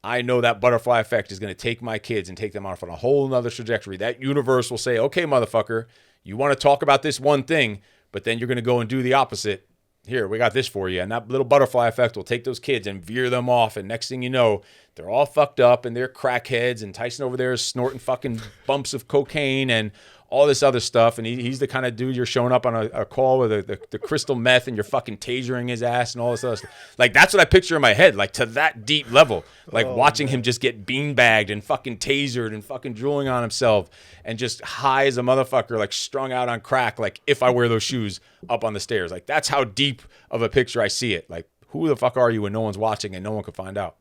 I know that butterfly effect is going to take my kids and take them off on a whole nother trajectory. That universe will say, okay, motherfucker, you want to talk about this one thing, but then you're going to go and do the opposite. Here, we got this for you. And that little butterfly effect will take those kids and veer them off. And next thing you know, they're all fucked up and they're crackheads. And Tyson over there is snorting fucking bumps of cocaine and all this other stuff. And he's the kind of dude you're showing up on a call with the crystal meth and you're fucking tasering his ass and all this other stuff. Like, that's what I picture in my head, like to that deep level. Like watching him just get beanbagged and fucking tasered and fucking drooling on himself and just high as a motherfucker, like strung out on crack, like if I wear those shoes up on the stairs. Like, that's how deep of a picture I see it. Like, who the fuck are you when no one's watching and no one can find out?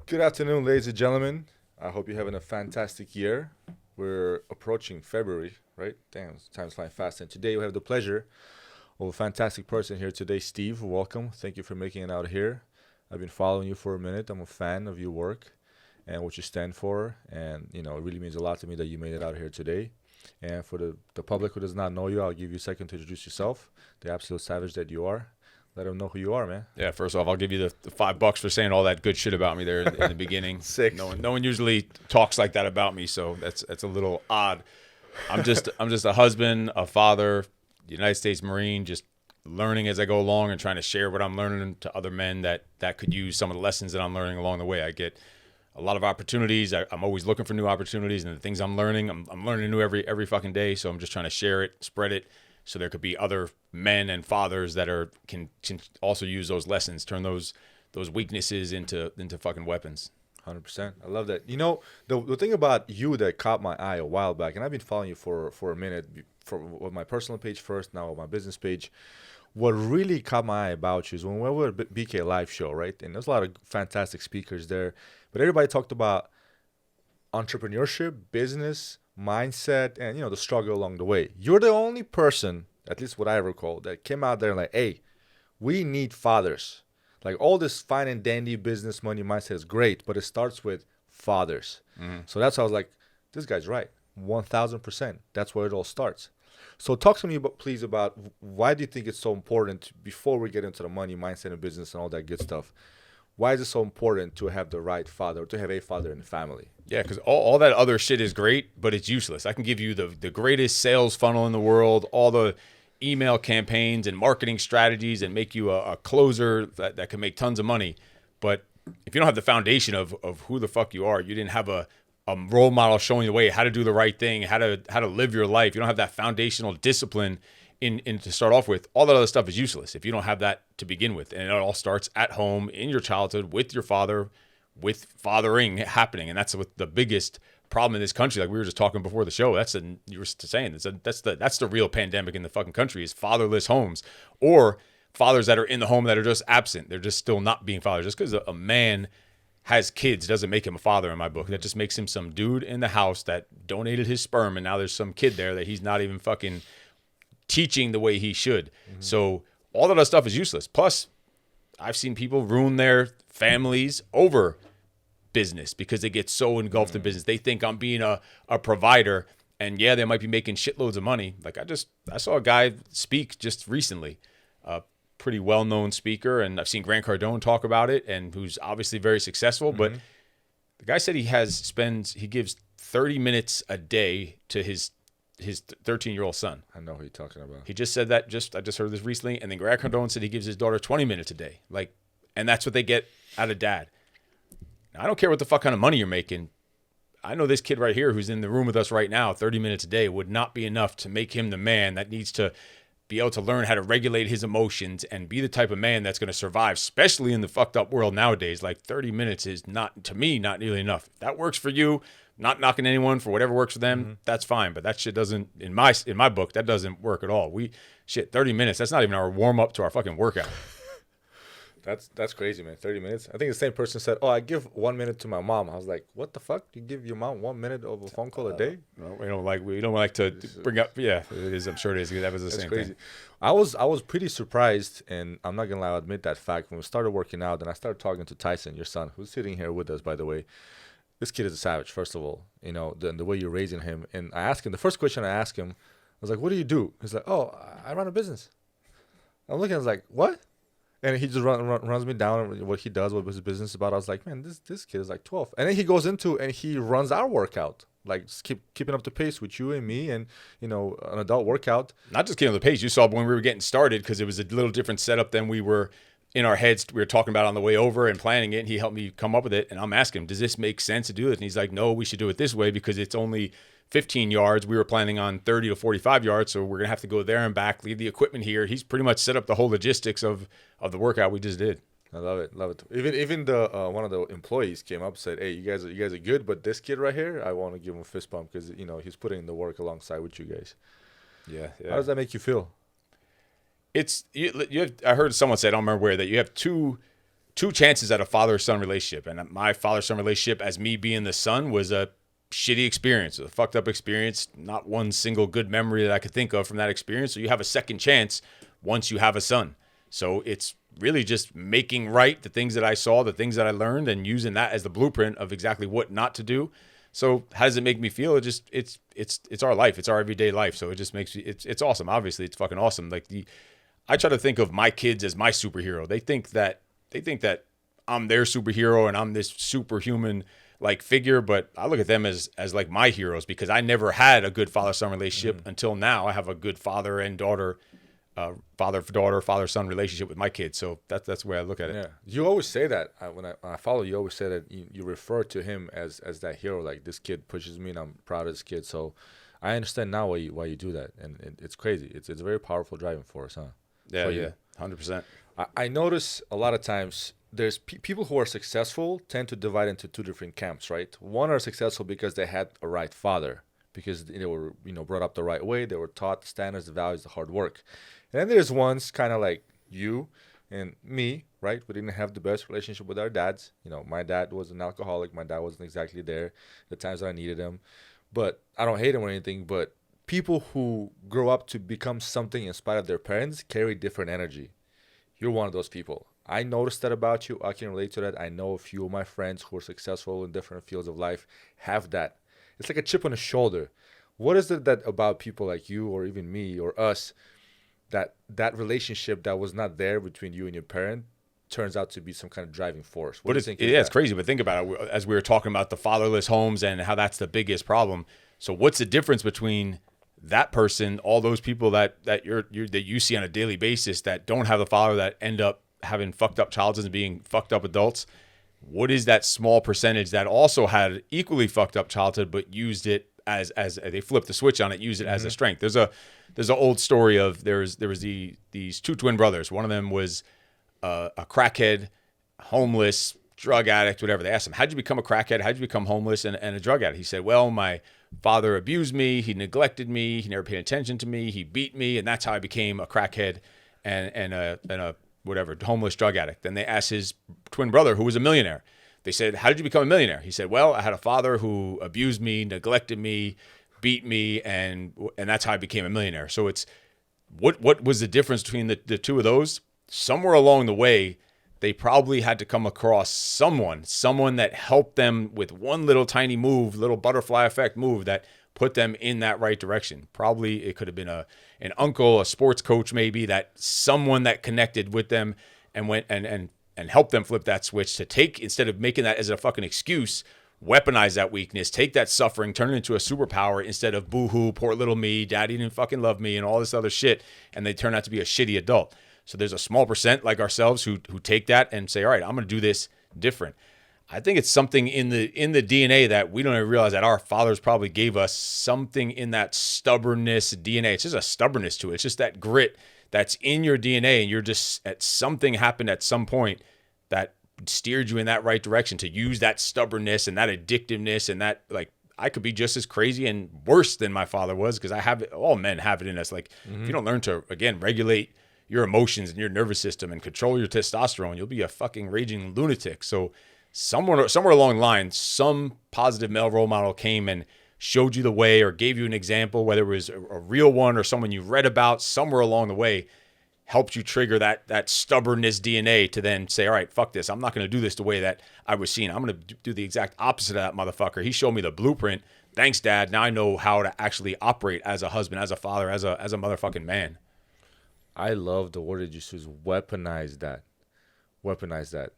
Good afternoon, ladies and gentlemen. I hope you're having a fantastic year. We're approaching February, right? Damn, time's flying fast. And today we have the pleasure of a fantastic person here today, Steve. Welcome. Thank you for making it out here. I've been following you for a minute. I'm a fan of your work and what you stand for. And, you know, it really means a lot to me that you made it out here today. And for the public who does not know you, I'll give you a second to introduce yourself, the absolute savage that you are. Let them know who you are, man. Yeah, first off, I'll give you the $5 for saying all that good shit about me there in the beginning. Sick. No one usually talks like that about me, so that's a little odd. I'm just a husband, a father, United States Marine, just learning as I go along and trying to share what I'm learning to other men that could use some of the lessons that I'm learning along the way. I get a lot of opportunities. I'm always looking for new opportunities, and the things I'm learning, I'm learning new every fucking day. So I'm just trying to share it, spread it, so there could be other men and fathers that can also use those lessons, turn those weaknesses into fucking weapons. 100%. I love that. You know, the thing about you that caught my eye a while back, and I've been following you for a minute, with my personal page first, now on my business page. What really caught my eye about you is when we were at BK Live show, right? And there's a lot of fantastic speakers there, but everybody talked about entrepreneurship, business, mindset, and, you know, the struggle along the way. You're the only person, at least what I recall, that came out there and like, hey, we need fathers. Like, all this fine and dandy business money mindset is great, but it starts with fathers. So that's how I was like, this guy's right. 1,000%. That's where it all starts. So talk to me please about why do you think it's so important, before we get into the money mindset and business and all that good stuff, why is it so important to have the right father, to have a father in the family? Yeah, because all that other shit is great, but it's useless. I can give you the greatest sales funnel in the world, all the email campaigns and marketing strategies, and make you a closer that can make tons of money. But if you don't have the foundation of who the fuck you are, you didn't have a role model showing the way how to do the right thing, how to live your life. You don't have that foundational discipline in to start off with. All that other stuff is useless if you don't have that to begin with. And it all starts at home, in your childhood, with your father, with fathering happening. And that's what the biggest problem in this country. Like we were just talking before the show, you were saying that's the real pandemic in the fucking country, is fatherless homes, or fathers that are in the home that are just absent. They're just still not being fathers. Just because a man has kids doesn't make him a father in my book. That just makes him some dude in the house that donated his sperm, and now there's some kid there that he's not even fucking teaching the way he should. So all that other stuff is useless. Plus, I've seen people ruin their families over business because they get so engulfed in business. They think I'm being a provider, and yeah, they might be making shitloads of money. Like I saw a guy speak just recently, a pretty well-known speaker, and I've seen Grant Cardone talk about it, and who's obviously very successful. But the guy said he gives 30 minutes a day to his 13-year-old son. I know who you're talking about. He just said that. I just heard this recently. And then Grant Cardone said he gives his daughter 20 minutes a day. Like, and that's what they get out of dad. Now, I don't care what the fuck kind of money you're making. I know this kid right here who's in the room with us right now, 30 minutes a day would not be enough to make him the man that needs to be able to learn how to regulate his emotions and be the type of man that's going to survive, especially in the fucked up world nowadays. Like 30 minutes is not, to me, not nearly enough. If that works for you, not knocking anyone for whatever works for them, that's fine. But that shit doesn't, in my book, that doesn't work at all. 30 minutes, that's not even our warm up to our fucking workout. That's crazy, man. 30 minutes. I think the same person said, "Oh, I give 1 minute to my mom." I was like, "What the fuck? You give your mom 1 minute of a phone call a day?" No, we don't like to bring up. Yeah, it is. I'm sure it is. That was the same crazy thing. I was pretty surprised, and I'm not gonna lie, I'll admit that fact. When we started working out, and I started talking to Tyson, your son, who's sitting here with us, by the way. This kid is a savage. First of all, you know the way you're raising him, and I asked him the first question I asked him. was like, what do you do? He's like, oh, I run a business. I'm looking, I was like, what? And he just runs me down what he does, what his business is about. I was like, man, this kid is like 12. And then he goes into and he runs our workout, like keeping up the pace with you and me, and an adult workout. Not just keeping up the pace. You saw when we were getting started, because it was a little different setup than we were in our heads. We were talking about on the way over and planning it, and he helped me come up with it. And I'm asking him, does this make sense to do this? And he's like, no, we should do it this way because it's only 15 yards. We were planning on 30 to 45 yards, so we're going to have to go there and back, leave the equipment here. He's pretty much set up the whole logistics of the workout we just did. I love it. Even the one of the employees came up and said, hey, you guys are good, but this kid right here, I want to give him a fist bump because he's putting in the work alongside with you guys. Yeah. How does that make you feel? It's I heard someone say, I don't remember where, that you have two chances at a father-son relationship. And my father-son relationship, as me being the son, was a shitty experience, a fucked up experience, not one single good memory that I could think of from that experience. So you have a second chance once you have a son. So it's really just making right the things that I saw, the things that I learned, and using that as the blueprint of exactly what not to do. So how does it make me feel? It's our life. It's our everyday life. So it just makes me, it's awesome. Obviously it's fucking awesome. Like I try to think of my kids as my superhero. They think that I'm their superhero and I'm this superhuman like figure, but I look at them as like my heroes because I never had a good father-son relationship until now. I have a good father and daughter, father-daughter, father-son relationship with my kids. So that's the way I look at it. Yeah, you always say that when I follow you. Always say that you refer to him as that hero. Like, this kid pushes me, and I'm proud of this kid. So I understand now why you do that, and it's crazy. It's a very powerful driving force, huh? Yeah, 100%. I notice a lot of times there's people who are successful tend to divide into two different camps, right? One are successful because they had a right father, because they were brought up the right way, they were taught the standards, the values, the hard work. And then there's ones kind of like you and me, right? We didn't have the best relationship with our dads. My dad was an alcoholic. My dad wasn't exactly there the times that I needed him. But I don't hate him or anything. But people who grow up to become something in spite of their parents carry different energy. You're one of those people. I noticed that about you. I can relate to that. I know a few of my friends who are successful in different fields of life have that. It's like a chip on the shoulder. What is it that about people like you, or even me or us, that relationship that was not there between you and your parent turns out to be some kind of driving force? What do you think? It's crazy. But think about it, as we were talking about the fatherless homes and how that's the biggest problem. So what's the difference between that person, all those people that you see on a daily basis that don't have the father, that end up having fucked up childhoods and being fucked up adults? What is that small percentage that also had equally fucked up childhood but used it as they flipped the switch on it, use it as a strength? There's an old story of there was these two twin brothers. One of them was a crackhead, homeless, drug addict, whatever. They asked him, how'd you become a crackhead? How'd you become homeless and a drug addict? He said, well, my father abused me. He neglected me. He never paid attention to me. He beat me. And that's how I became a crackhead and a whatever, homeless drug addict. Then they asked his twin brother, who was a millionaire. They said, how did you become a millionaire? He said, well, I had a father who abused me, neglected me, beat me, and that's how I became a millionaire. So it's what was the difference between the two of those? Somewhere along the way, they probably had to come across someone that helped them with one little tiny move, little butterfly effect move that put them in that right direction. Probably it could have been an uncle, a sports coach, maybe, that someone that connected with them and went and helped them flip that switch to take, instead of making that as a fucking excuse, weaponize that weakness, take that suffering, turn it into a superpower instead of boo-hoo, poor little me, daddy didn't fucking love me, and all this other shit, and they turn out to be a shitty adult. So there's a small percent like ourselves who take that and say, all right, I'm going to do this different. I think it's something in the DNA that we don't even realize that our fathers probably gave us, something in that stubbornness DNA. It's just a stubbornness to it. It's just that grit that's in your DNA, and you're just, at something happened at some point that steered you in that right direction to use that stubbornness and that addictiveness, and that, like, I could be just as crazy and worse than my father was, because I have it. All men have it in us. Like, if you don't learn to, again, regulate your emotions and your nervous system and control your testosterone, you'll be a fucking raging lunatic. So somewhere along the line, some positive male role model came and showed you the way or gave you an example, whether it was a real one or someone you read about, somewhere along the way helped you trigger that stubbornness DNA to then say, all right, fuck this. I'm not going to do this the way that I was seeing. I'm going to do the exact opposite of that motherfucker. He showed me the blueprint. thanks, Dad. Now I know how to actually operate as a husband, as a father, as a motherfucking man. I love the word that you use, weaponize that. Weaponize that.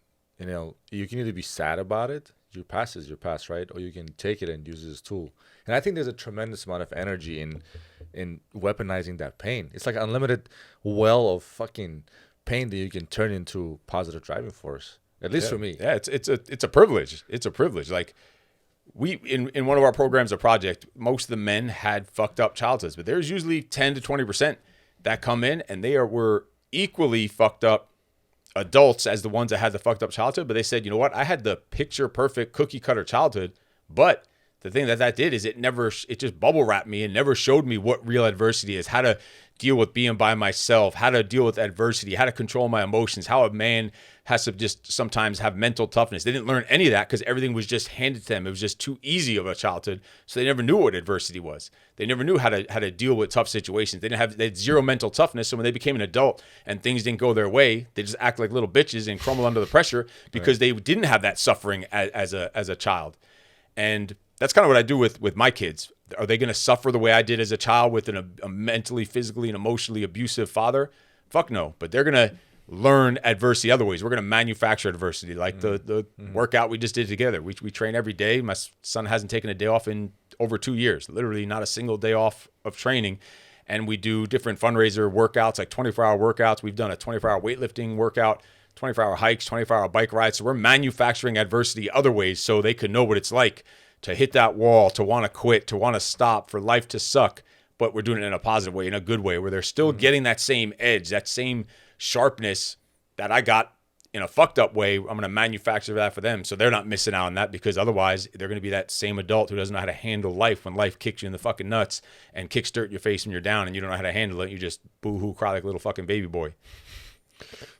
You can either be sad about it, your past is your past, right? Or you can take it and use it as a tool. And I think there's a tremendous amount of energy in weaponizing that pain. It's like an unlimited well of fucking pain that you can turn into positive driving force. At least for me. Yeah, it's a privilege. It's a privilege. Like we in one of our programs, a project, most of the men had fucked up childhoods, but there's usually 10 to 20% that come in and were equally fucked up adults as the ones that had the fucked up childhood. But they said, you know what? I had the picture perfect cookie cutter childhood, but the thing that did is it just bubble wrapped me and never showed me what real adversity is, how to deal with being by myself, how to deal with adversity, how to control my emotions, how a man has to just sometimes have mental toughness. They didn't learn any of that because everything was just handed to them. It was just too easy of a childhood. So they never knew what adversity was. They never knew how to deal with tough situations. They had zero mental toughness. So when they became an adult and things didn't go their way, they just act like little bitches and crumble under the pressure because they didn't have that suffering as a child. And that's kind of what I do with my kids. Are they going to suffer the way I did as a child with a mentally, physically, and emotionally abusive father? Fuck no. But they're going to learn adversity other ways. We're going to manufacture adversity, like the workout we just did together. We train every day. My son hasn't taken a day off in over 2 years, literally not a single day off of training. And we do different fundraiser workouts, like 24-hour workouts. We've done a 24-hour weightlifting workout, 24-hour hikes, 24-hour bike rides. So we're manufacturing adversity other ways so they can know what it's like to hit that wall, to want to quit, to want to stop, for life to suck. But we're doing it in a positive way, in a good way, where they're still getting that same edge, that same sharpness that I got in a fucked up way. I'm going to manufacture that for them so they're not missing out on that, because otherwise they're going to be that same adult who doesn't know how to handle life when life kicks you in the fucking nuts and kicks dirt in your face when you're down and you don't know how to handle it. You just boo-hoo cry like a little fucking baby boy.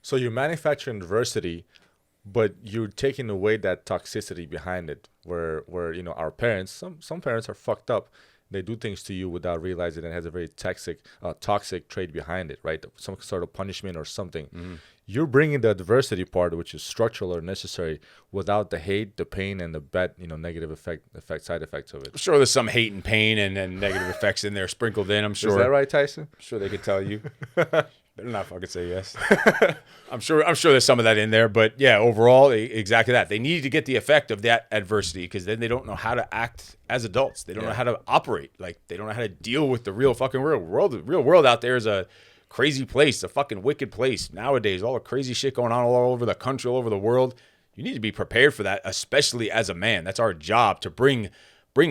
So you're manufacturing adversity, but you're taking away that toxicity behind it, where our parents, some parents are fucked up. They do things to you without realizing it has a very toxic trait behind it, right? Some sort of punishment or something. Mm-hmm. You're bringing the adversity part, which is structural or necessary, without the hate, the pain, and the bad, negative side effects of it. I'm sure there's some hate and pain and negative effects in there sprinkled in. I'm sure. Is that right, Tyson? I'm sure they could tell you. They're not fucking say yes. I'm sure there's some of that in there, but yeah, overall, exactly that. They need to get the effect of that adversity, because then they don't know how to act as adults. They don't know how to operate. Like, they don't know how to deal with the real fucking real world. The real world out there is a crazy place, a fucking wicked place. Nowadays, all the crazy shit going on all over the country, all over the world. You need to be prepared for that, especially as a man. That's our job, to bring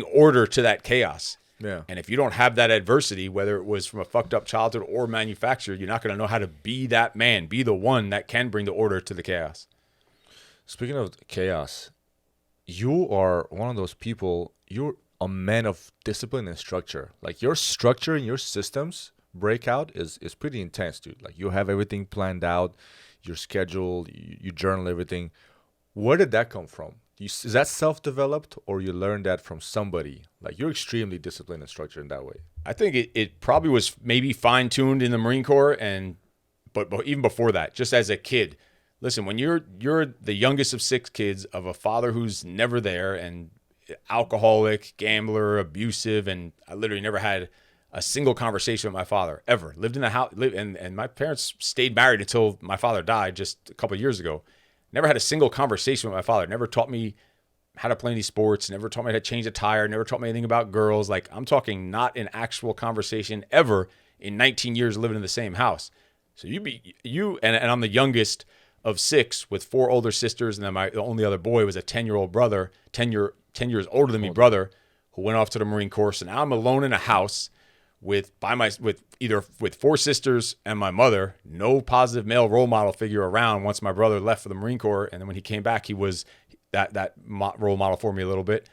order to that chaos. Yeah. And if you don't have that adversity, whether it was from a fucked up childhood or manufactured, you're not going to know how to be that man, be the one that can bring the order to the chaos. Speaking of chaos, you are one of those people, you're a man of discipline and structure. Like, your structure and your systems breakout is pretty intense, dude. Like, you have everything planned out, your schedule, you journal everything. Where did that come from? Is that self-developed, or you learned that from somebody? Like, you're extremely disciplined and structured in that way. I think it probably was maybe fine-tuned in the Marine Corps, but even before that, just as a kid. Listen, when you're the youngest of 6 kids of a father who's never there, and alcoholic, gambler, abusive, and I literally never had a single conversation with my father ever. Lived in the house, and my parents stayed married until my father died just a couple of years ago. Never had a single conversation with my father. Never taught me how to play any sports. Never taught me how to change a tire. Never taught me anything about girls. Like, I'm talking not an actual conversation ever in 19 years living in the same house. So and I'm the youngest of 6 with 4 older sisters, and then the only other boy was a 10-year-old brother, 10 years older than me brother, who went off to the Marine Corps. So now I'm alone in a house with 4 sisters and my mother. No positive male role model figure around once my brother left for the Marine Corps, and then when he came back, he was that role model for me a little bit.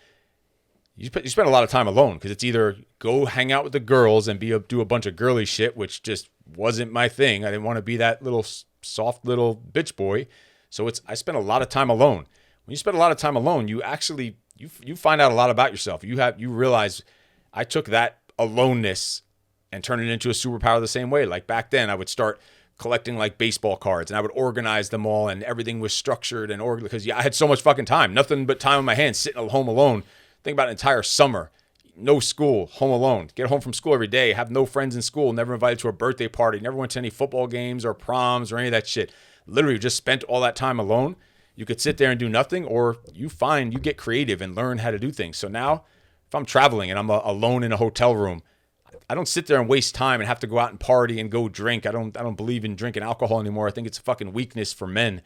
You spend a lot of time alone, because it's either go hang out with the girls and do a bunch of girly shit, which just wasn't my thing. I didn't want to be that little soft little bitch boy. So I spent a lot of time alone. When you spend a lot of time alone, you actually you find out a lot about yourself. You realize I took that aloneness and turn it into a superpower the same way. Like, back then, I would start collecting like baseball cards, and I would organize them all, and everything was structured and organized, because I had so much fucking time, nothing but time on my hands, sitting at home alone. Think about an entire summer. no school, home alone. Get home from school every day, have no friends in school, never invited to a birthday party, never went to any football games or proms or any of that shit. Literally just spent all that time alone. You could sit there and do nothing, or you get creative and learn how to do things. So now if I'm traveling and I'm alone in a hotel room, I don't sit there and waste time and have to go out and party and go drink. I don't believe in drinking alcohol anymore. I think it's a fucking weakness for men.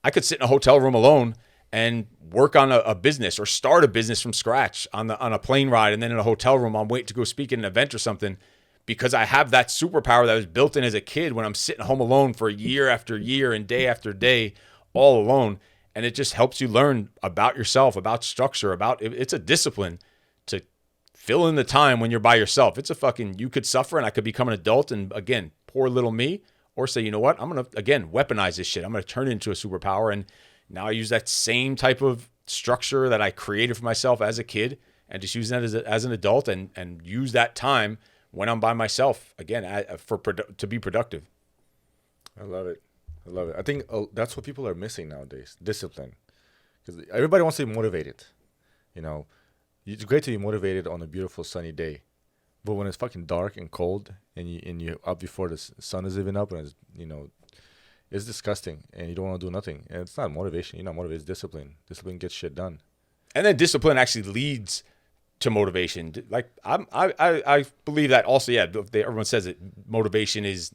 I could sit in a hotel room alone and work on a business or start a business from scratch on a plane ride, and then in a hotel room I'm waiting to go speak at an event or something, because I have that superpower that was built in as a kid when I'm sitting home alone for year after year and day after day all alone. And it just helps you learn about yourself, about structure, it's a discipline to fill in the time when you're by yourself. It's a fucking, you could suffer and I could become an adult and again, poor little me, or say, you know what, I'm going to, again, weaponize this shit. I'm going to turn it into a superpower. And now I use that same type of structure that I created for myself as a kid and just use that as an adult and use that time when I'm by myself, again, to be productive. I love it. I think that's what people are missing nowadays, discipline. Because everybody wants to be motivated. You know, it's great to be motivated on a beautiful sunny day. But when it's fucking dark and cold and you're up before the sun is even up and it's, you know, it's disgusting and you don't want to do nothing. And it's not motivation. You're not motivated. It's discipline. Discipline gets shit done. And then discipline actually leads to motivation. Like I believe that also. Yeah, everyone says that motivation is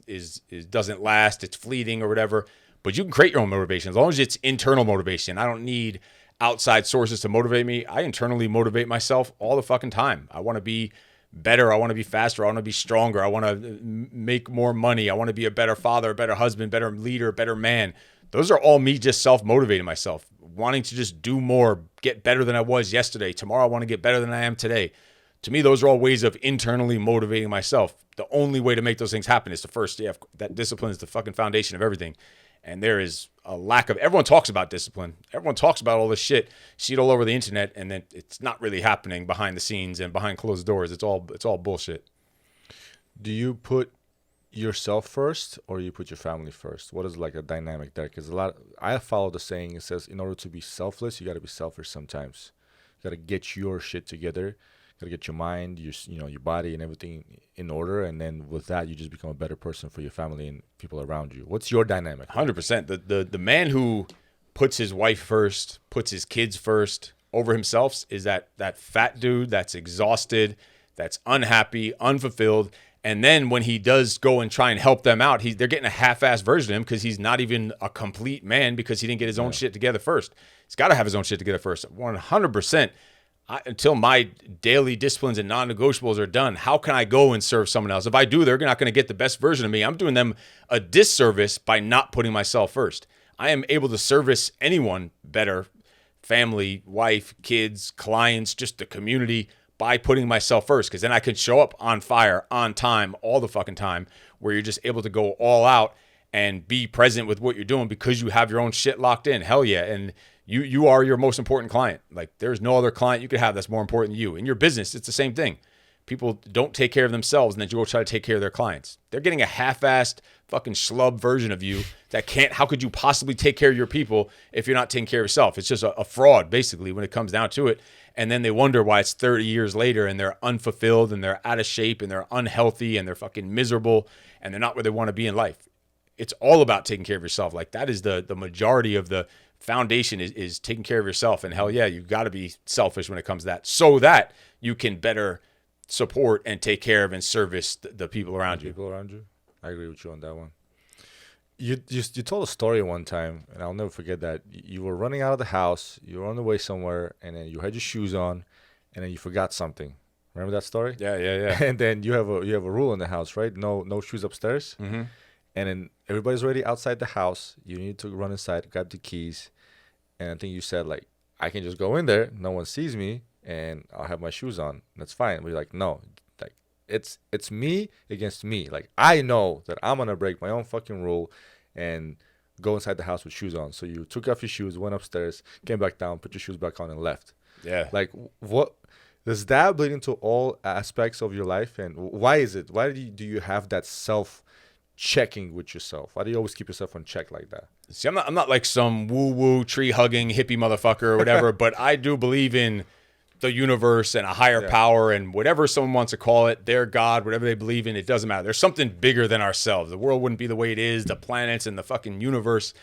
doesn't last. It's fleeting or whatever. But you can create your own motivation as long as it's internal motivation. I don't need outside sources to motivate me. I internally motivate myself all the fucking time. I want to be better. I want to be faster. I want to be stronger. I want to make more money. I want to be a better father, a better husband, better leader, better man. Those are all me just self-motivating myself, wanting to just do more, get better than I was yesterday. Tomorrow I want to get better than I am today. To me, those are all ways of internally motivating myself. The only way to make those things happen is to first, that discipline is the fucking foundation of everything. And there is a lack of, everyone talks about discipline. Everyone talks about all this shit, see it all over the internet, and then it's not really happening behind the scenes and behind closed doors. It's all bullshit. Do you put yourself first or you put your family first? What is like a dynamic there? Because I follow the saying, it says in order to be selfless, you got to be selfish sometimes. You got to get your shit together. You got to get your mind, your body and everything in order. And then with that, you just become a better person for your family and people around you. What's your dynamic? 100%. The man who puts his wife first, puts his kids first over himself is that fat dude that's exhausted, that's unhappy, unfulfilled. And then when he does go and try and help them out, they're getting a half-assed version of him because he's not even a complete man because he didn't get his own shit together first. He's got to have his own shit together first. 100%. Until my daily disciplines and non-negotiables are done, how can I go and serve someone else? If I do, they're not going to get the best version of me. I'm doing them a disservice by not putting myself first. I am able to service anyone better, family, wife, kids, clients, just the community, by putting myself first, because then I can show up on fire, on time, all the fucking time, where you're just able to go all out and be present with what you're doing because you have your own shit locked in. Hell yeah. And you are your most important client. Like there's no other client you could have that's more important than you. In your business, it's the same thing. People don't take care of themselves and then you go try to take care of their clients. They're getting a half-assed fucking schlub version of you that can't, how could you possibly take care of your people if you're not taking care of yourself? It's just a fraud basically when it comes down to it. And then they wonder why it's 30 years later and they're unfulfilled and they're out of shape and they're unhealthy and they're fucking miserable and they're not where they want to be in life. It's all about taking care of yourself. Like that is the majority of the foundation is taking care of yourself. And hell yeah, you've got to be selfish when it comes to that so that you can better support and take care of and service the people around you. People around you. I agree with you on that one. You told a story one time, and I'll never forget that. You were running out of the house, you were on the way somewhere, and then you had your shoes on, and then you forgot something. Remember that story? Yeah. And then you have a rule in the house, right? No shoes upstairs. Mm-hmm. And then everybody's already outside the house. You need to run inside, grab the keys, and I think you said like, I can just go in there, no one sees me, and I'll have my shoes on. That's fine. But you're like, no, like it's me against me. Like I know that I'm gonna break my own fucking rule and go inside the house with shoes on. So you took off your shoes, went upstairs, came back down, put your shoes back on, and left. Yeah. Like what does that bleed into all aspects of your life? And why is it? Why do you have that self-checking with yourself? Why do you always keep yourself on check like that? See, I'm not like some woo-woo tree-hugging hippie motherfucker or whatever, but I do believe in the universe and a higher power and whatever someone wants to call it, their God, whatever they believe in, it doesn't matter. There's something bigger than ourselves. The world wouldn't be the way it is, the planets and the fucking universe.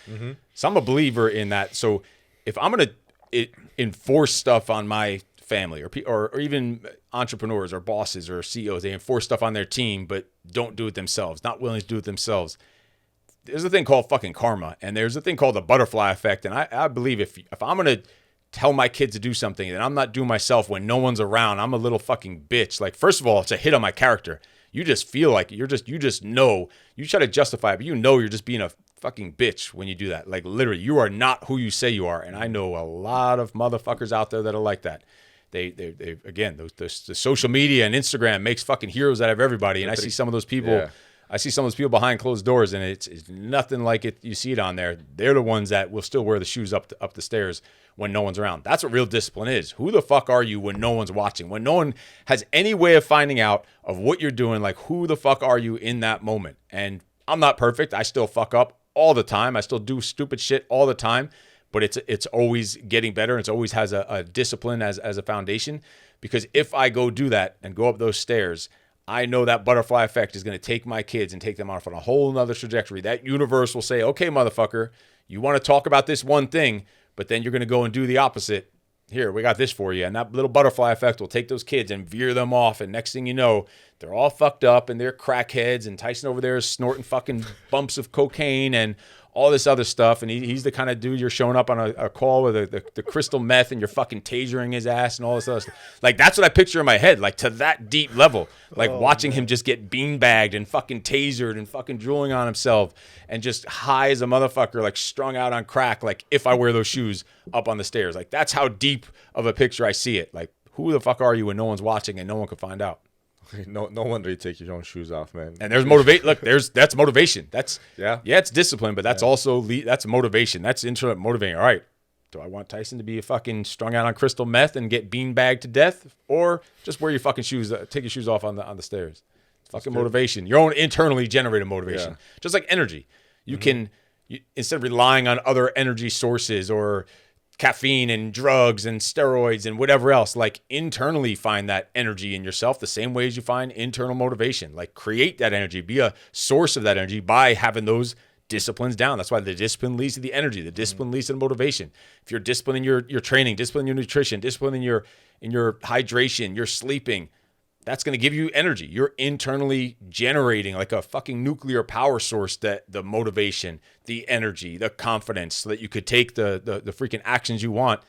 So I'm a believer in that. So if I'm going to enforce stuff on my family or even entrepreneurs or bosses or CEOs, they enforce stuff on their team, but don't do it themselves, not willing to do it themselves. There's a thing called fucking karma, and there's a thing called the butterfly effect. And I believe if I'm going to tell my kids to do something and I'm not doing myself when no one's around, I'm a little fucking bitch. Like, first of all, it's a hit on my character. You just feel like you just know, you try to justify it, but you know you're just being a fucking bitch when you do that. Like, literally, you are not who you say you are. And I know a lot of motherfuckers out there that are like that. They again, the social media and Instagram makes fucking heroes out of everybody. And I see some of those people. Yeah. I see some of those people behind closed doors, and it's nothing like it. You see it on there. They're the ones that will still wear the shoes up the stairs when no one's around. That's what real discipline is. Who the fuck are you when no one's watching? When no one has any way of finding out of what you're doing, like, who the fuck are you in that moment? And I'm not perfect. I still fuck up all the time. I still do stupid shit all the time, but it's always getting better, and it's always has a discipline as a foundation. Because if I go do that and go up those stairs, I know that butterfly effect is going to take my kids and take them off on a whole nother trajectory. That universe will say, okay, motherfucker, you want to talk about this one thing, but then you're going to go and do the opposite. Here, we got this for you. And that little butterfly effect will take those kids and veer them off. And next thing you know, they're all fucked up and they're crackheads. And Tyson over there is snorting fucking bumps of cocaine and all this other stuff. And he's the kind of dude you're showing up on a call with the crystal meth and you're fucking tasering his ass and all this other stuff. Like, that's what I picture in my head, like, to that deep level. Like, watching him just get beanbagged and fucking tasered and fucking drooling on himself and just high as a motherfucker, like strung out on crack, like, if I wear those shoes up on the stairs. Like, that's how deep of a picture I see it. Like, who the fuck are you when no one's watching and no one can find out? No wonder you take your own shoes off, man. And there's motivate. Look, that's motivation. That's it's discipline, but that's also that's motivation. That's internal motivating. All right, do I want Tyson to be fucking strung out on crystal meth and get beanbagged to death, or just wear your fucking shoes, take your shoes off on the stairs? It's fucking motivation. Your own internally generated motivation, just like energy. You can instead of relying on other energy sources or caffeine and drugs and steroids and whatever else, like, internally find that energy in yourself the same way as you find internal motivation. Like, create that energy, be a source of that energy by having those disciplines down. That's why the discipline leads to the energy. The discipline leads to the motivation. If you're disciplined in your training, disciplined in your nutrition, disciplined in your hydration, your sleeping, that's going to give you energy. You're internally generating like a fucking nuclear power source, that the motivation, the energy, the confidence, so that you could take the freaking actions you want.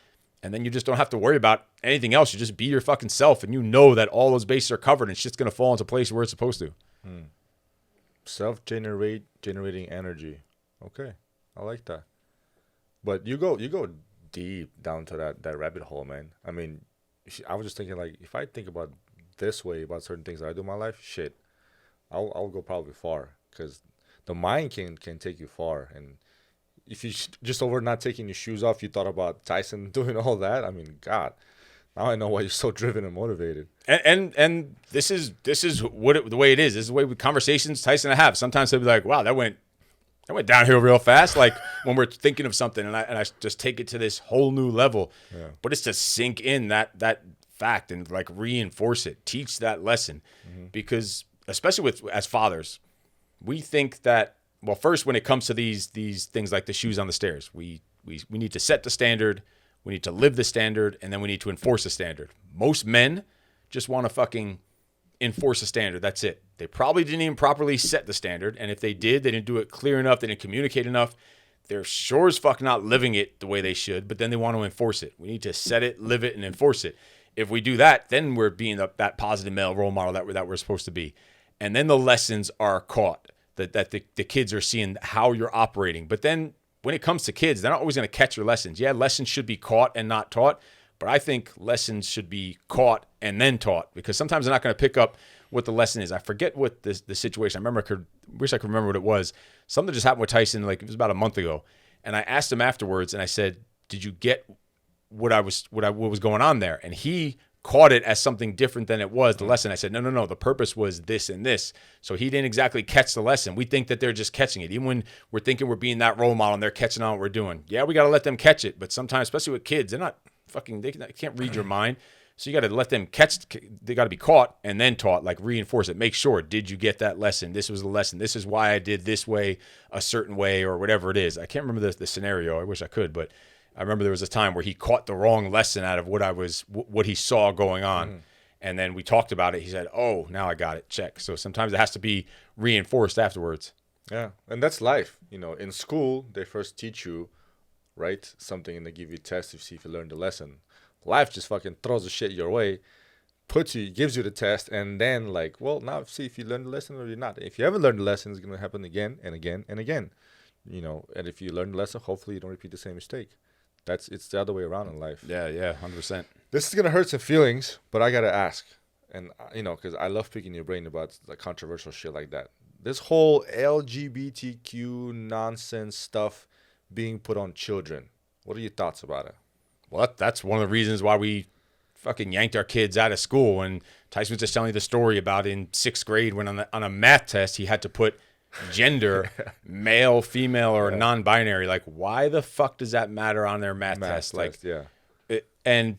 And then you just don't have to worry about anything else. You just be your fucking self, and you know that all those bases are covered and shit's going to fall into place where it's supposed to. Self-generating energy. Okay. I like that. But you go deep down to that rabbit hole, man. I mean, I was just thinking, like, if I think about this way about certain things that I do in my life, shit, I'll go probably far, because the mind can take you far. And if you just over not taking your shoes off, you thought about Tyson doing all that. I mean, God, now I know why you're so driven and motivated. And this is what the way it is. This is the way with conversations Tyson and I have. Sometimes he'll be like, "Wow, that went downhill real fast." Like, when we're thinking of something, and I just take it to this whole new level. Yeah. But it's to sink in that fact and, like, reinforce it, teach that lesson, because especially as fathers, we think that, well, first, when it comes to these things like the shoes on the stairs, we need to set the standard, we need to live the standard, and then we need to enforce the standard. Most men just want to fucking enforce a standard. That's it. They probably didn't even properly set the standard, and if they did, they didn't do it clear enough, they didn't communicate enough. They're sure as fuck not living it the way they should, but then they want to enforce it. We need to set it, live it, and enforce it. If we do that, then we're being that positive male role model that we're supposed to be. And then the lessons are caught, that the kids are seeing how you're operating. But then when it comes to kids, they're not always going to catch your lessons. Yeah, lessons should be caught and not taught, but I think lessons should be caught and then taught, because sometimes they're not going to pick up what the lesson is. I forget what the situation. Wish I could remember what it was. Something just happened with Tyson, like, it was about a month ago, and I asked him afterwards, and I said, "Did you get what was going on there?" And he caught it as something different than it was the lesson. I said, no, the purpose was this and this. So he didn't exactly catch the lesson. We think that they're just catching it, even when we're thinking we're being that role model and they're catching on what we're doing. Yeah, we got to let them catch it, but sometimes, especially with kids, they're not fucking, they can't read your mind. So you got to let them they got to be caught and then taught, like reinforce it. Make sure, did you get that lesson? This was the lesson. This is why I did this way, a certain way, or whatever it is. I can't remember the scenario. I wish I could, but I remember there was a time where he caught the wrong lesson out of what he saw going on. And then we talked about it. He said, oh, now I got it. Check. So sometimes it has to be reinforced afterwards. Yeah. And that's life. In school, they first teach you, right, something, and they give you a test to see if you learned the lesson. Life just fucking throws the shit your way, gives you the test, and then like, well, now see if you learned the lesson or you're not. If you haven't learned the lesson, it's going to happen again and again and again. And if you learn the lesson, hopefully you don't repeat the same mistake. It's the other way around in life. Yeah, 100%. This is going to hurt some feelings, but I got to ask. And, because I love picking your brain about the controversial shit like that. This whole LGBTQ nonsense stuff being put on children. What are your thoughts about it? Well, that's one of the reasons why we fucking yanked our kids out of school. And Tyson was just telling you the story about in 6th grade when on a math test, he had to put gender, male, female, or non-binary. Like, why the fuck does that matter on their math test? Like, and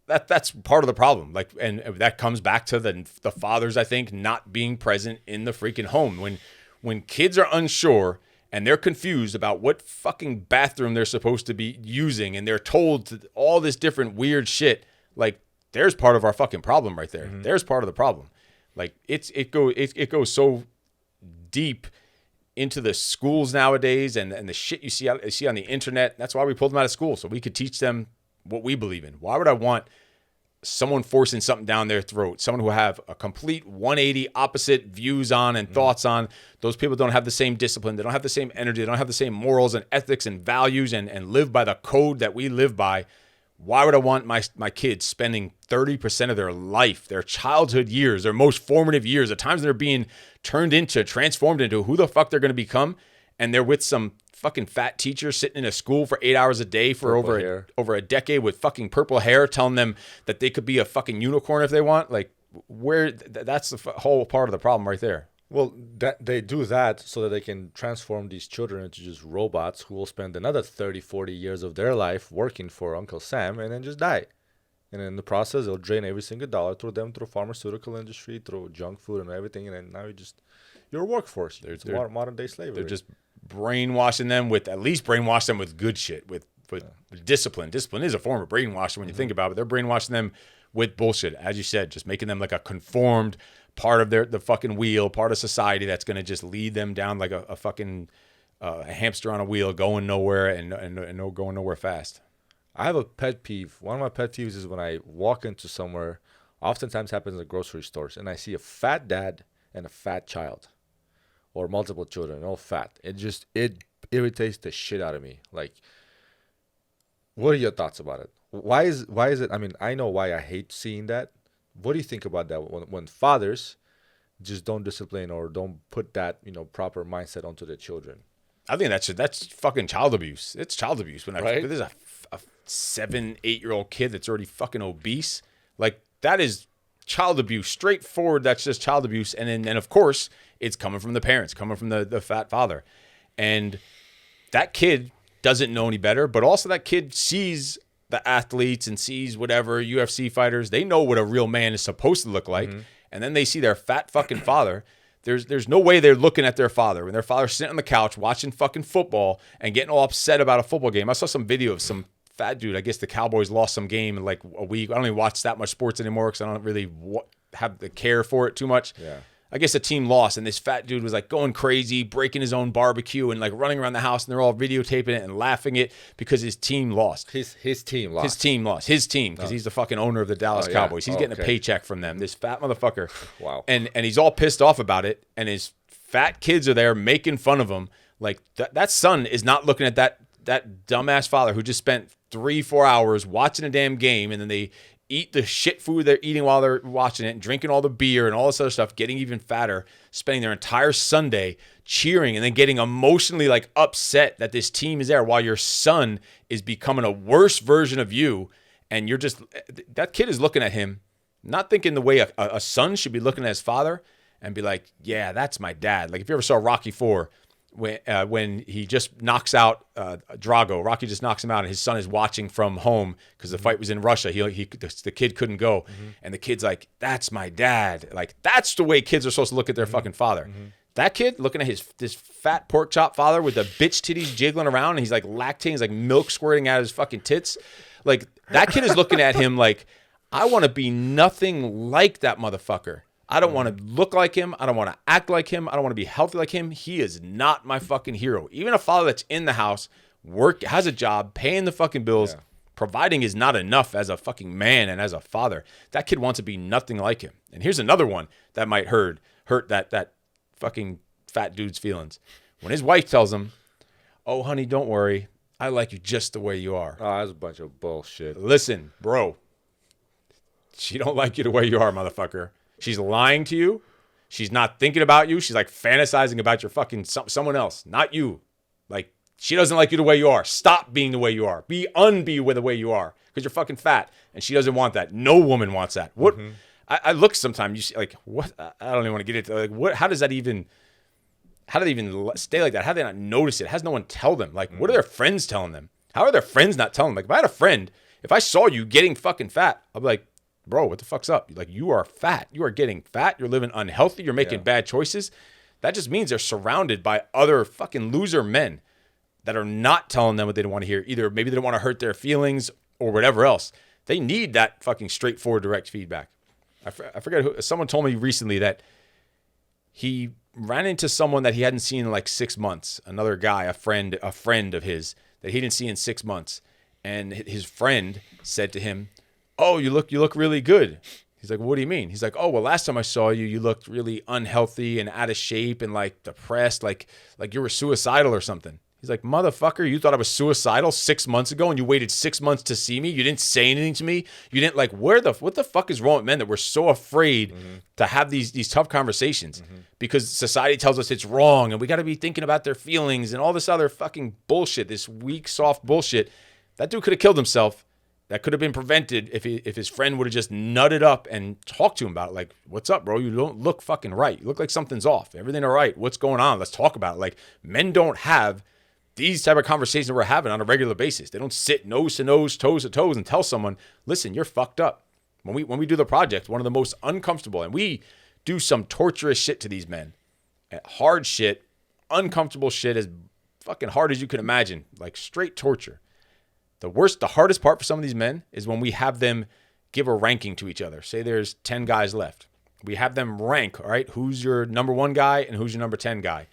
that's part of the problem. Like, and that comes back to the fathers, I think, not being present in the freaking home. When kids are unsure and they're confused about what fucking bathroom they're supposed to be using, and they're told all this different weird shit, like, there's part of our fucking problem right there. Mm-hmm. There's part of the problem. Like, it goes so deep into the schools nowadays, and the shit you see on the internet. That's why we pulled them out of school, so we could teach them what we believe in. Why would I want someone forcing something down their throat, someone who have a complete 180 opposite views on and thoughts on? Those people don't have the same discipline. They don't have the same energy. They don't have the same morals and ethics and values and live by the code that we live by. Why would I want my kids spending 30% of their life, their childhood years, their most formative years, the times they're being transformed into who the fuck they're going to become, and they're with some fucking fat teacher sitting in a school for 8 hours a day for over a decade with fucking purple hair telling them that they could be a fucking unicorn if they want? Like, that's the whole part of the problem right there. Well, that they do that so that they can transform these children into just robots who will spend another 30, 40 years of their life working for Uncle Sam and then just die. And in the process, they'll drain every single dollar through pharmaceutical industry, through junk food and everything. And then now you're a workforce. It's modern day slavery. They're just brainwashing them with good shit, with discipline. Discipline is a form of brainwashing when you think about it. They're brainwashing them with bullshit, as you said, just making them like a conformed part of the fucking wheel, part of society that's going to just lead them down like a fucking hamster on a wheel, going nowhere and going nowhere fast. I have a pet peeve. One of my pet peeves is when I walk into somewhere, oftentimes happens in the grocery stores, and I see a fat dad and a fat child, or multiple children, all fat. It irritates the shit out of me. Like, what are your thoughts about it? Why is it? I mean, I know why I hate seeing that. What do you think about that when fathers just don't discipline or don't put that proper mindset onto their children? I think that's fucking child abuse. It's child abuse when there's a 7-8-year-old kid that's already fucking obese. Like, that is child abuse, straightforward. That's just child abuse. And then of course it's coming from the parents, coming from the fat father, and that kid doesn't know any better. But also that kid sees the athletes and sees whatever UFC fighters. They know what a real man is supposed to look like. Mm-hmm. And then they see their fat fucking father. There's no way they're looking at their father when their father's sitting on the couch watching fucking football and getting all upset about a football game. I saw some video of some fat dude. I guess the Cowboys lost some game in like a week. I don't even watch that much sports anymore because I don't really have the care for it too much. Yeah. I guess the team lost, and this fat dude was like going crazy, breaking his own barbecue and like running around the house, and they're all videotaping it and laughing it because his team lost. His team lost. His team lost. His team, because he's the fucking owner of the Dallas Cowboys. He's getting a paycheck from them. This fat motherfucker. Wow. And he's all pissed off about it, and his fat kids are there making fun of him. Like that son is not looking at that dumbass father who just spent 3-4 hours watching a damn game, and then they eat the shit food they're eating while they're watching it, and drinking all the beer and all this other stuff, getting even fatter, spending their entire Sunday cheering, and then getting emotionally like upset that this team is there while your son is becoming a worse version of you. And you're just, that kid is looking at him, not thinking the way a son should be looking at his father and be like, yeah, that's my dad. Like if you ever saw Rocky IV, when he just knocks out Drago. Rocky just knocks him out, and his son is watching from home because the fight was in Russia. The kid couldn't go, and the kid's like, "That's my dad." Like that's the way kids are supposed to look at their fucking father. That kid looking at this fat pork chop father with the bitch titties jiggling around, and he's like lactating, he's like milk squirting out of his fucking tits. Like that kid is looking at him like, I want to be nothing like that motherfucker. I don't want to look like him. I don't want to act like him. I don't want to be healthy like him. He is not my fucking hero. Even a father that's in the house, has a job, paying the fucking bills, providing is not enough as a fucking man and as a father. That kid wants to be nothing like him. And here's another one that might hurt that fucking fat dude's feelings. When his wife tells him, "Oh, honey, don't worry. I like you just the way you are." Oh, that's a bunch of bullshit. Listen, bro. She don't like you the way you are, motherfucker. She's lying to you. She's not thinking about you. She's like fantasizing about your fucking someone else, not you. Like she doesn't like you the way you are. Stop being the way you are. Unbe with the way you are because you're fucking fat, and she doesn't want that. No woman wants that. What? I look sometimes. You see, like what? I don't even want to get into like what? How does that even? How do they even stay like that? How do they not notice it? How does no one tell them? Like what are their friends telling them? How are their friends not telling them? Like if I had a friend, if I saw you getting fucking fat, I'd be like, bro, what the fuck's up? Like, you are fat. You are getting fat. You're living unhealthy. You're making bad choices. That just means they're surrounded by other fucking loser men that are not telling them what they don't want to hear. Either maybe they don't want to hurt their feelings or whatever else. They need that fucking straightforward, direct feedback. I forget who. Someone told me recently that he ran into someone that he hadn't seen in like 6 months. Another guy, a friend of his that he didn't see in 6 months. And his friend said to him, "Oh, you look really good." He's like, "What do you mean?" He's like, "Oh, well, last time I saw you, you looked really unhealthy and out of shape and like depressed, like you were suicidal or something." He's like, "Motherfucker, you thought I was suicidal 6 months ago and you waited 6 months to see me? You didn't say anything to me? You didn't like what the fuck is wrong with men that we're so afraid to have these tough conversations because society tells us it's wrong and we got to be thinking about their feelings and all this other fucking bullshit, this weak, soft bullshit." That dude could have killed himself. That could have been prevented if his friend would have just nutted up and talked to him about it. Like, "What's up, bro? You don't look fucking right. You look like something's off. Everything all right? What's going on? Let's talk about it." Like, men don't have these type of conversations we're having on a regular basis. They don't sit nose to nose, toes to toes and tell someone, "Listen, you're fucked up." When we do the project, one of the most uncomfortable, and we do some torturous shit to these men. Hard shit, uncomfortable shit, as fucking hard as you can imagine. Like straight torture. The hardest part for some of these men is when we have them give a ranking to each other. Say there's 10 guys left. We have them rank, all right? Who's your number 1 guy and who's your number 10 guy?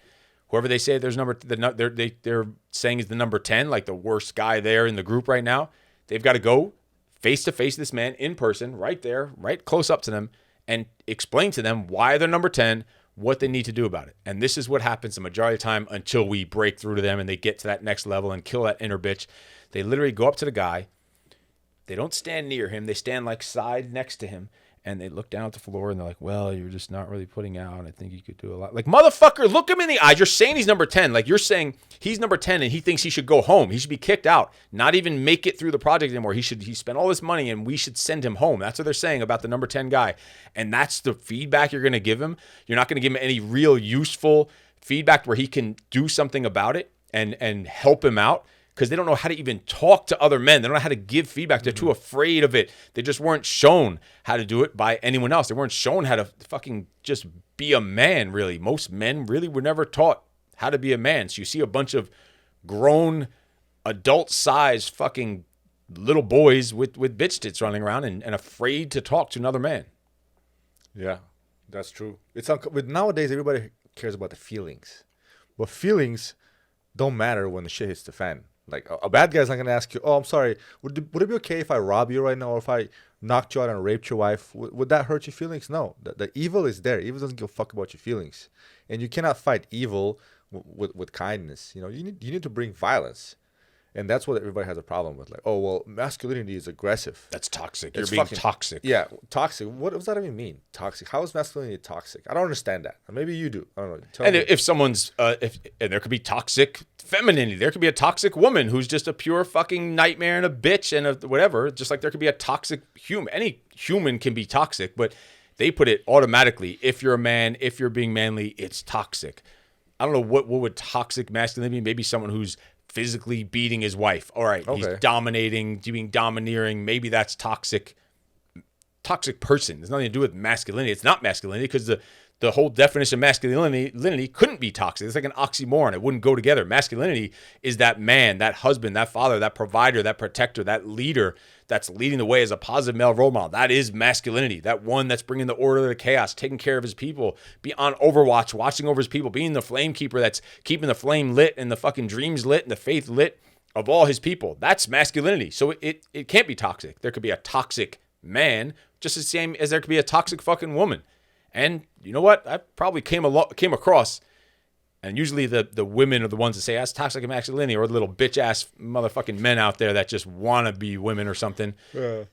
Whoever they say they're saying is the number 10, like the worst guy there in the group right now, they've got to go face to face this man in person, right there, right close up to them, and explain to them why they're number 10, what they need to do about it. And this is what happens the majority of the time until we break through to them and they get to that next level and kill that inner bitch. They literally go up to the guy. They don't stand near him. They stand like side next to him. And they look down at the floor and they're like, "Well, you're just not really putting out. I think you could do a lot." Like, motherfucker, look him in the eyes. You're saying he's number 10. Like, you're saying he's number 10 and he thinks he should go home. He should be kicked out. Not even make it through the project anymore. He spent all this money and we should send him home. That's what they're saying about the number 10 guy. And that's the feedback you're going to give him. You're not going to give him any real useful feedback where he can do something about it and help him out. Because they don't know how to even talk to other men. They don't know how to give feedback. They're too afraid of it. They just weren't shown how to do it by anyone else. They weren't shown how to fucking just be a man, really. Most men really were never taught how to be a man. So you see a bunch of grown, adult-sized fucking little boys with bitch tits running around and afraid to talk to another man. Yeah, that's true. But nowadays, everybody cares about the feelings. But feelings don't matter when the shit hits the fan. Like, a bad guy's not going to ask you, "Oh, I'm sorry, would it be okay if I rob you right now or if I knocked you out and raped your wife? Would that hurt your feelings?" No. The evil is there. Evil doesn't give a fuck about your feelings. And you cannot fight evil with kindness. You need to bring violence. And that's what everybody has a problem with. Like, "Oh, well, masculinity is aggressive." That's toxic. You're being toxic. Yeah, toxic. What does that even mean? Toxic. How is masculinity toxic? I don't understand that. Maybe you do. I don't know. Tell me. If someone's, and there could be toxic femininity. There could be a toxic woman who's just a pure fucking nightmare and a bitch and whatever. Just like there could be a toxic human. Any human can be toxic, but they put it automatically. If you're a man, if you're being manly, it's toxic. I don't know what would toxic masculinity be. Maybe someone who's physically beating his wife. All right, he's dominating, being domineering. Maybe that's toxic person. There's nothing to do with masculinity. It's not masculinity because the whole definition of masculinity couldn't be toxic. It's like an oxymoron. It wouldn't go together. Masculinity is that man, that husband, that father, that provider, that protector, that leader that's leading the way as a positive male role model. That is masculinity. That one that's bringing the order to the chaos, taking care of his people, be on Overwatch, watching over his people, being the flame keeper that's keeping the flame lit and the fucking dreams lit and the faith lit of all his people. That's masculinity. So it can't be toxic. There could be a toxic man just the same as there could be a toxic fucking woman. And you know what? I probably came across, and usually the women are the ones that say that's toxic masculinity, or the little bitch ass motherfucking men out there that just want to be women or something. Yeah.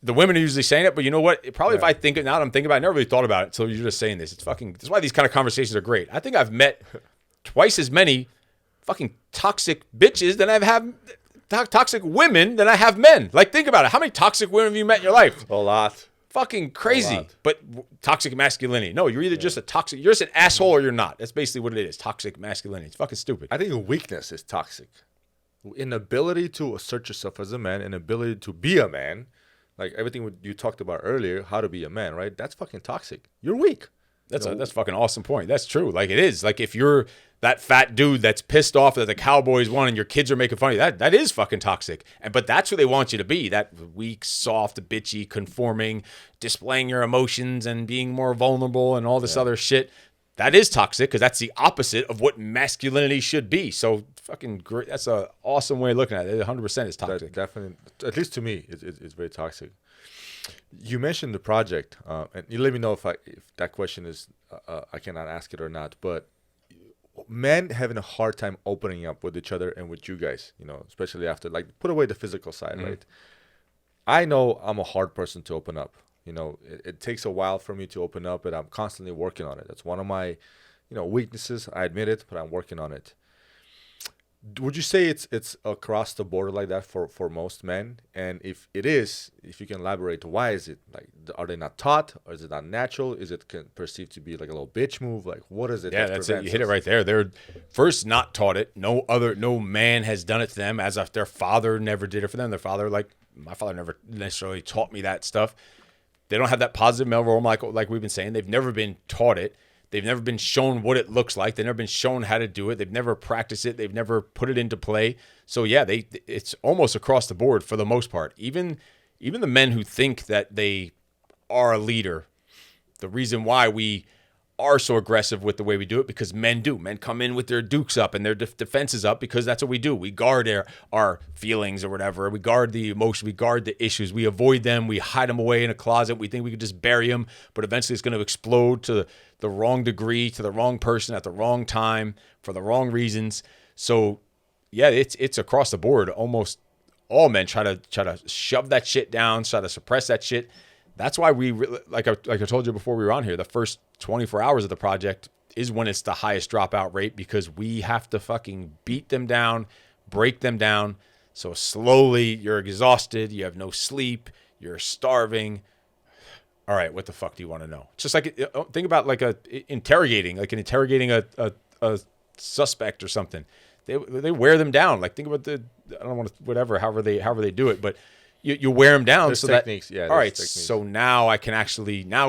The women are usually saying it, but you know what? Probably if I think it now that I'm thinking about it, I never really thought about it until you're just saying this. That's why these kind of conversations are great. I think I've met twice as many fucking toxic bitches than I've had toxic women than I have men. Like, think about it. How many toxic women have you met in your life? A lot. Fucking crazy. But toxic masculinity. No, you're either just you're just an asshole or you're not. That's basically what it is. Toxic masculinity. It's fucking stupid. I think weakness is toxic. Inability to assert yourself as a man, inability to be a man, like everything you talked about earlier, how to be a man, right? That's fucking toxic. You're weak. That's a fucking awesome point. That's true. Like, it is. Like, if you're that fat dude that's pissed off that the Cowboys won and your kids are making fun of you, that is fucking toxic. But that's who they want you to be. That weak, soft, bitchy, conforming, displaying your emotions and being more vulnerable and all this other shit. That is toxic because that's the opposite of what masculinity should be. So fucking great. That's an awesome way of looking at it. 100% is toxic. That definitely, at least to me, it's very toxic. You mentioned the project, and you let me know if that question is I cannot ask it or not. But men having a hard time opening up with each other and with you guys, especially after, like, put away the physical side, right? I know I'm a hard person to open up. It takes a while for me to open up, and I'm constantly working on it. That's one of my, weaknesses. I admit it, but I'm working on it. Would you say it's across the board like that for most men? And if it is, if you can elaborate, why is it? Like, are they not taught, or is it not natural? Is it perceived to be like a little bitch move? Like, what is it? Yeah, that's it. You hit it right there. They're first not taught it. No man has done it to them, as if their father never did it for them. Their father, like my father, never necessarily taught me that stuff. They don't have that positive male role model, like we've been saying. They've never been taught it. They've never been shown what it looks like. They've never been shown how to do it. They've never practiced it. They've never put it into play. So yeah, it's almost across the board for the most part. Even the men who think that they are a leader, the reason why we are so aggressive with the way we do it, because men do. Men come in with their dukes up and their defenses up, because that's what we do. We guard our feelings or whatever. We guard the emotion. We guard the issues. We avoid them. We hide them away in a closet. We think we could just bury them, but eventually it's going to explode to the wrong degree, to the wrong person at the wrong time for the wrong reasons. So yeah, it's across the board. Almost all men try to shove that shit down, try to suppress that shit. That's why like I told you before we were on here, the first 24 hours of the project is when it's the highest dropout rate, because we have to fucking beat them down, break them down. So slowly you're exhausted, you have no sleep, you're starving. All right, what the fuck do you want to know? It's just like, think about like interrogating a suspect or something. They wear them down. Like, think about I don't want to, whatever, however they do it, but you wear them down. There's so techniques, all right, techniques. So now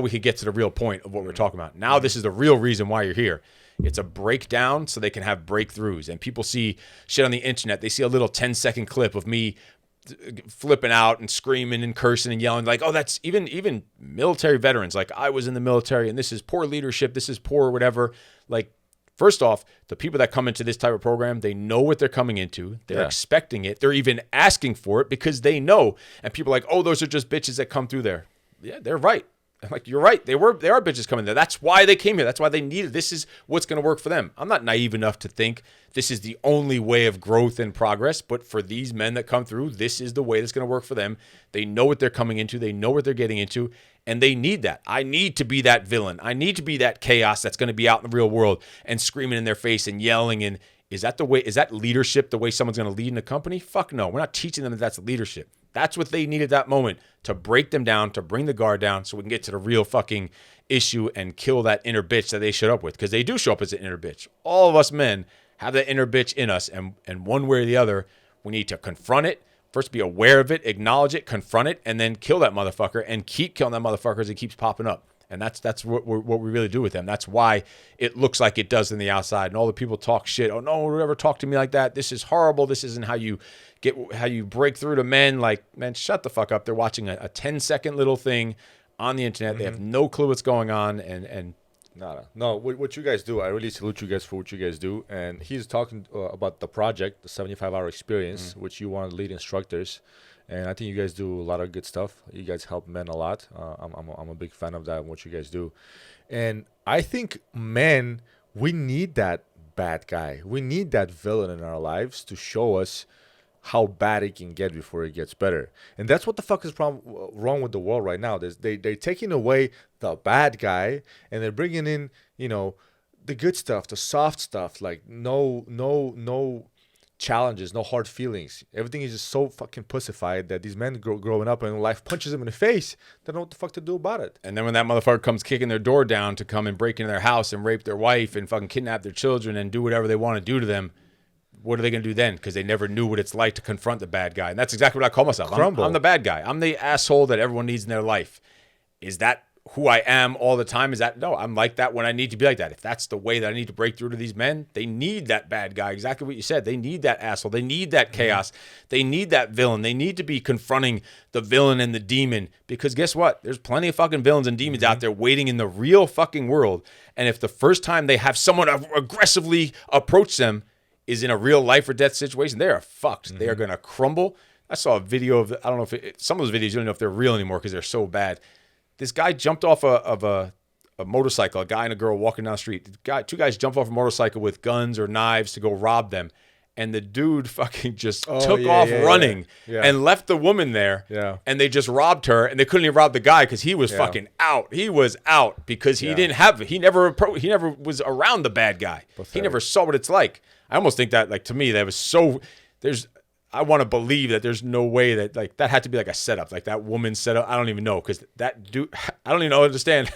we could get to the real point of what we're talking about. Now this is the real reason why you're here. It's a breakdown so they can have breakthroughs. And people see shit on the internet. They see a little 10-second clip of me flipping out and screaming and cursing and yelling, like, oh, that's even military veterans. Like, I was in the military and this is poor leadership. This is poor whatever. Like, first off, the people that come into this type of program, they know what they're coming into. They're expecting it. They're even asking for it because they know. And people are like, oh, those are just bitches that come through there. Yeah, they're right. I'm like, you're right. They are bitches coming there. That's why they came here. That's why they needed. This is what's going to work for them. I'm not naive enough to think this is the only way of growth and progress. But for these men that come through, this is the way that's going to work for them. They know what they're coming into. They know what they're getting into. And they need that. I need to be that villain. I need to be that chaos that's going to be out in the real world and screaming in their face and yelling. And is that the way? Is that leadership, the way someone's going to lead in a company? Fuck no. We're not teaching them that that's leadership. That's what they need at that moment, to break them down, to bring the guard down so we can get to the real fucking issue and kill that inner bitch that they showed up with. Because they do show up as an inner bitch. All of us men have that inner bitch in us. And one way or the other, we need to confront it. First, be aware of it, acknowledge it, confront it, and then kill that motherfucker and keep killing that motherfucker as it keeps popping up. And that's what we really do with them. That's why it looks like it does in the outside. And all the people talk shit. Oh, no one would ever talk to me like that. This is horrible. This isn't how you break through to men. Like, man, shut the fuck up. They're watching a 10-second little thing on the internet. They have no clue what's going on. And No, what you guys do, I really salute you guys for what you guys do. And he's talking about the project, the 75-hour experience, which you want to lead instructors. And I think you guys do a lot of good stuff. You guys help men a lot. I'm a big fan of that and what you guys do. And I think men, we need that bad guy. We need that villain in our lives to show us how bad it can get before it gets better. And that's what the fuck is wrong with the world right now. They're taking away the bad guy and they're bringing in, the good stuff, the soft stuff, like no challenges, no hard feelings. Everything is just so fucking pussified that these men growing up and life punches them in the face. They don't know what the fuck to do about it. And then when that motherfucker comes kicking their door down to come and break into their house and rape their wife and fucking kidnap their children and do whatever they want to do to them, what are they going to do then? Because they never knew what it's like to confront the bad guy. And that's exactly what I call myself. I'm the bad guy. I'm the asshole that everyone needs in their life. Is that who I am all the time? Is that, no, I'm like that when I need to be like that. If that's the way that I need to break through to these men, they need that bad guy. Exactly what you said. They need that asshole. They need that chaos. They need that villain. They need to be confronting the villain and the demon, because guess what? There's plenty of fucking villains and demons out there waiting in the real fucking world. And if the first time they have someone aggressively approach them is in a real life or death situation, they are fucked. They are going to crumble. I saw a video of, I don't know if some of those videos, you don't know if they're real anymore because they're so bad. This guy jumped off of a motorcycle, a guy and a girl walking down the street. Two guys jumped off a motorcycle with guns or knives to go rob them. And the dude fucking just took off running and left the woman there. Yeah. And they just robbed her, and they couldn't even rob the guy because he was fucking out. He was out because he he never was around the bad guy. Pathetic. He never saw what it's like. I almost think that, like, to me, that was so, I want to believe that there's no way that, like, that had to be like a setup, like that woman set up. I don't even know, because that dude, I don't even understand.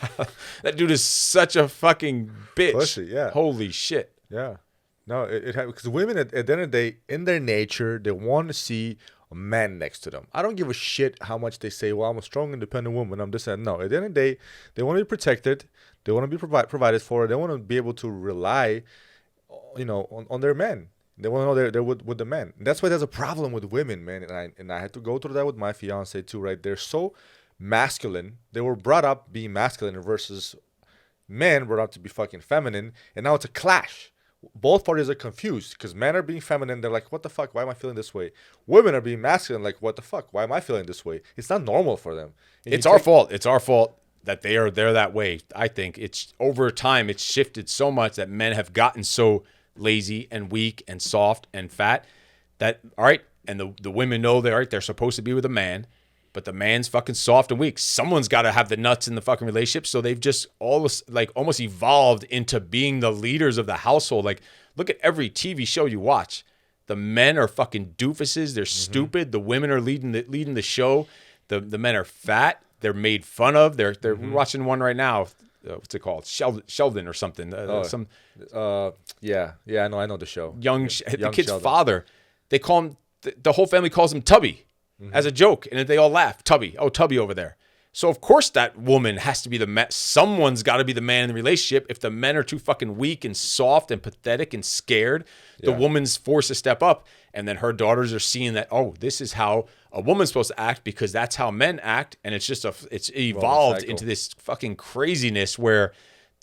That dude is such a fucking bitch. Pussy, yeah. Holy shit. Yeah. No, because women at the end of the day, in their nature, they want to see a man next to them. I don't give a shit how much they say, well, I'm a strong, independent woman, I'm this and no. At the end of the day, they want to be protected. They want to be provided for. They want to be able to rely, on their men. They want to know they're with the men. And that's why there's a problem with women, man. And I had to go through that with my fiance too, right? They're so masculine. They were brought up being masculine versus men brought up to be fucking feminine. And now it's a clash. Both parties are confused because men are being feminine. They're like, what the fuck? Why am I feeling this way? Women are being masculine. Like, what the fuck? Why am I feeling this way? It's not normal for them. And it's our fault. It's our fault that they're that way. I think it's over time. It's shifted so much that men have gotten so lazy and weak and soft and fat that, all right, and the women know they're supposed to be with a man, but the man's fucking soft and weak. Someone's got to have the nuts in the fucking relationship. So they've just almost evolved into being the leaders of the household. Like, look at every TV show you watch. The men are fucking doofuses. They're stupid. The women are leading the show. The men are fat. They're made fun of. We're watching one right now. What's it called? Sheldon or something. Yeah, I know the show. The kid's Sheldon. Father. They call him. The whole family calls him Tubby as a joke, and they all laugh. Tubby. Oh, Tubby over there. So of course that woman has to be the man. Someone's got to be the man in the relationship. If the men are too fucking weak and soft and pathetic and scared, the woman's forced to step up. And then her daughters are seeing that, oh, this is how a woman's supposed to act because that's how men act. And it's just it's evolved into this fucking craziness where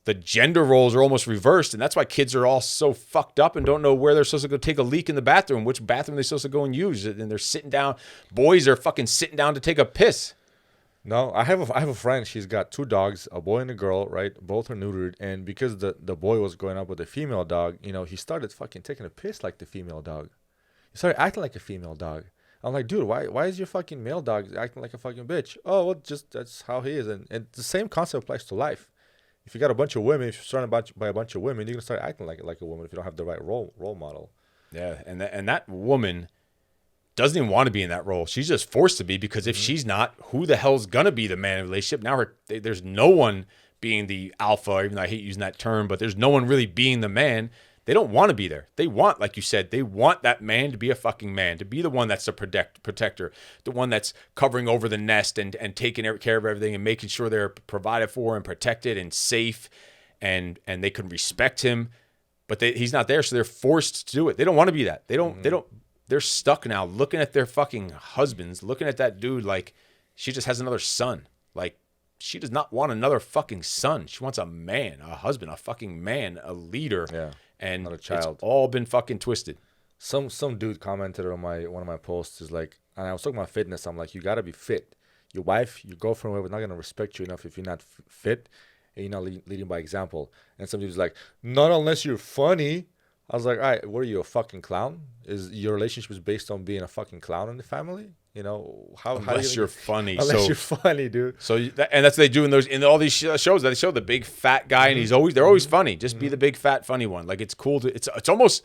the gender roles are almost reversed. And that's why kids are all so fucked up and don't know where they're supposed to go take a leak in the bathroom, which bathroom they're supposed to go and use. And they're sitting down. Boys are fucking sitting down to take a piss. No, I have a friend. She's got two dogs, a boy and a girl, right? Both are neutered. And because the boy was growing up with a female dog, he started fucking taking a piss like the female dog. He started acting like a female dog. I'm like, dude, why is your fucking male dog acting like a fucking bitch? Oh, well, just that's how he is. And the same concept applies to life. If you got a bunch of women, if you're surrounded by a bunch of women, you're gonna start acting like a woman if you don't have the right role model. Yeah, and that woman doesn't even want to be in that role. She's just forced to be, because if she's not, who the hell's gonna be the man in the relationship? Now there's no one being the alpha, even though I hate using that term, but there's no one really being the man. They don't want to be there. They want, like you said, they want that man to be a fucking man, to be the one that's the protector, the one that's covering over the nest and taking care of everything and making sure they're provided for and protected and safe, and they can respect him. But he's not there, so they're forced to do it. They don't want to be that. They're stuck now looking at their fucking husbands, looking at that dude like she just has another son. Like, she does not want another fucking son. She wants a man, a husband, a fucking man, a leader. Yeah. And not a child. It's all been fucking twisted. Some dude commented on one of my posts, is like, and I was talking about fitness. I'm like, you gotta be fit. Your wife, your girlfriend, whoever's not gonna respect you enough if you're not fit and you're not leading by example. And some dude's like, not unless you're funny. I was like, all right, what are you, a fucking clown? Is your relationship is based on being a fucking clown in the family? You know, unless you're funny. Unless you're funny, dude. So and that's what they do in all these shows. They show the big fat guy, and they're always funny. Just be the big fat funny one. Like, it's cool it's almost,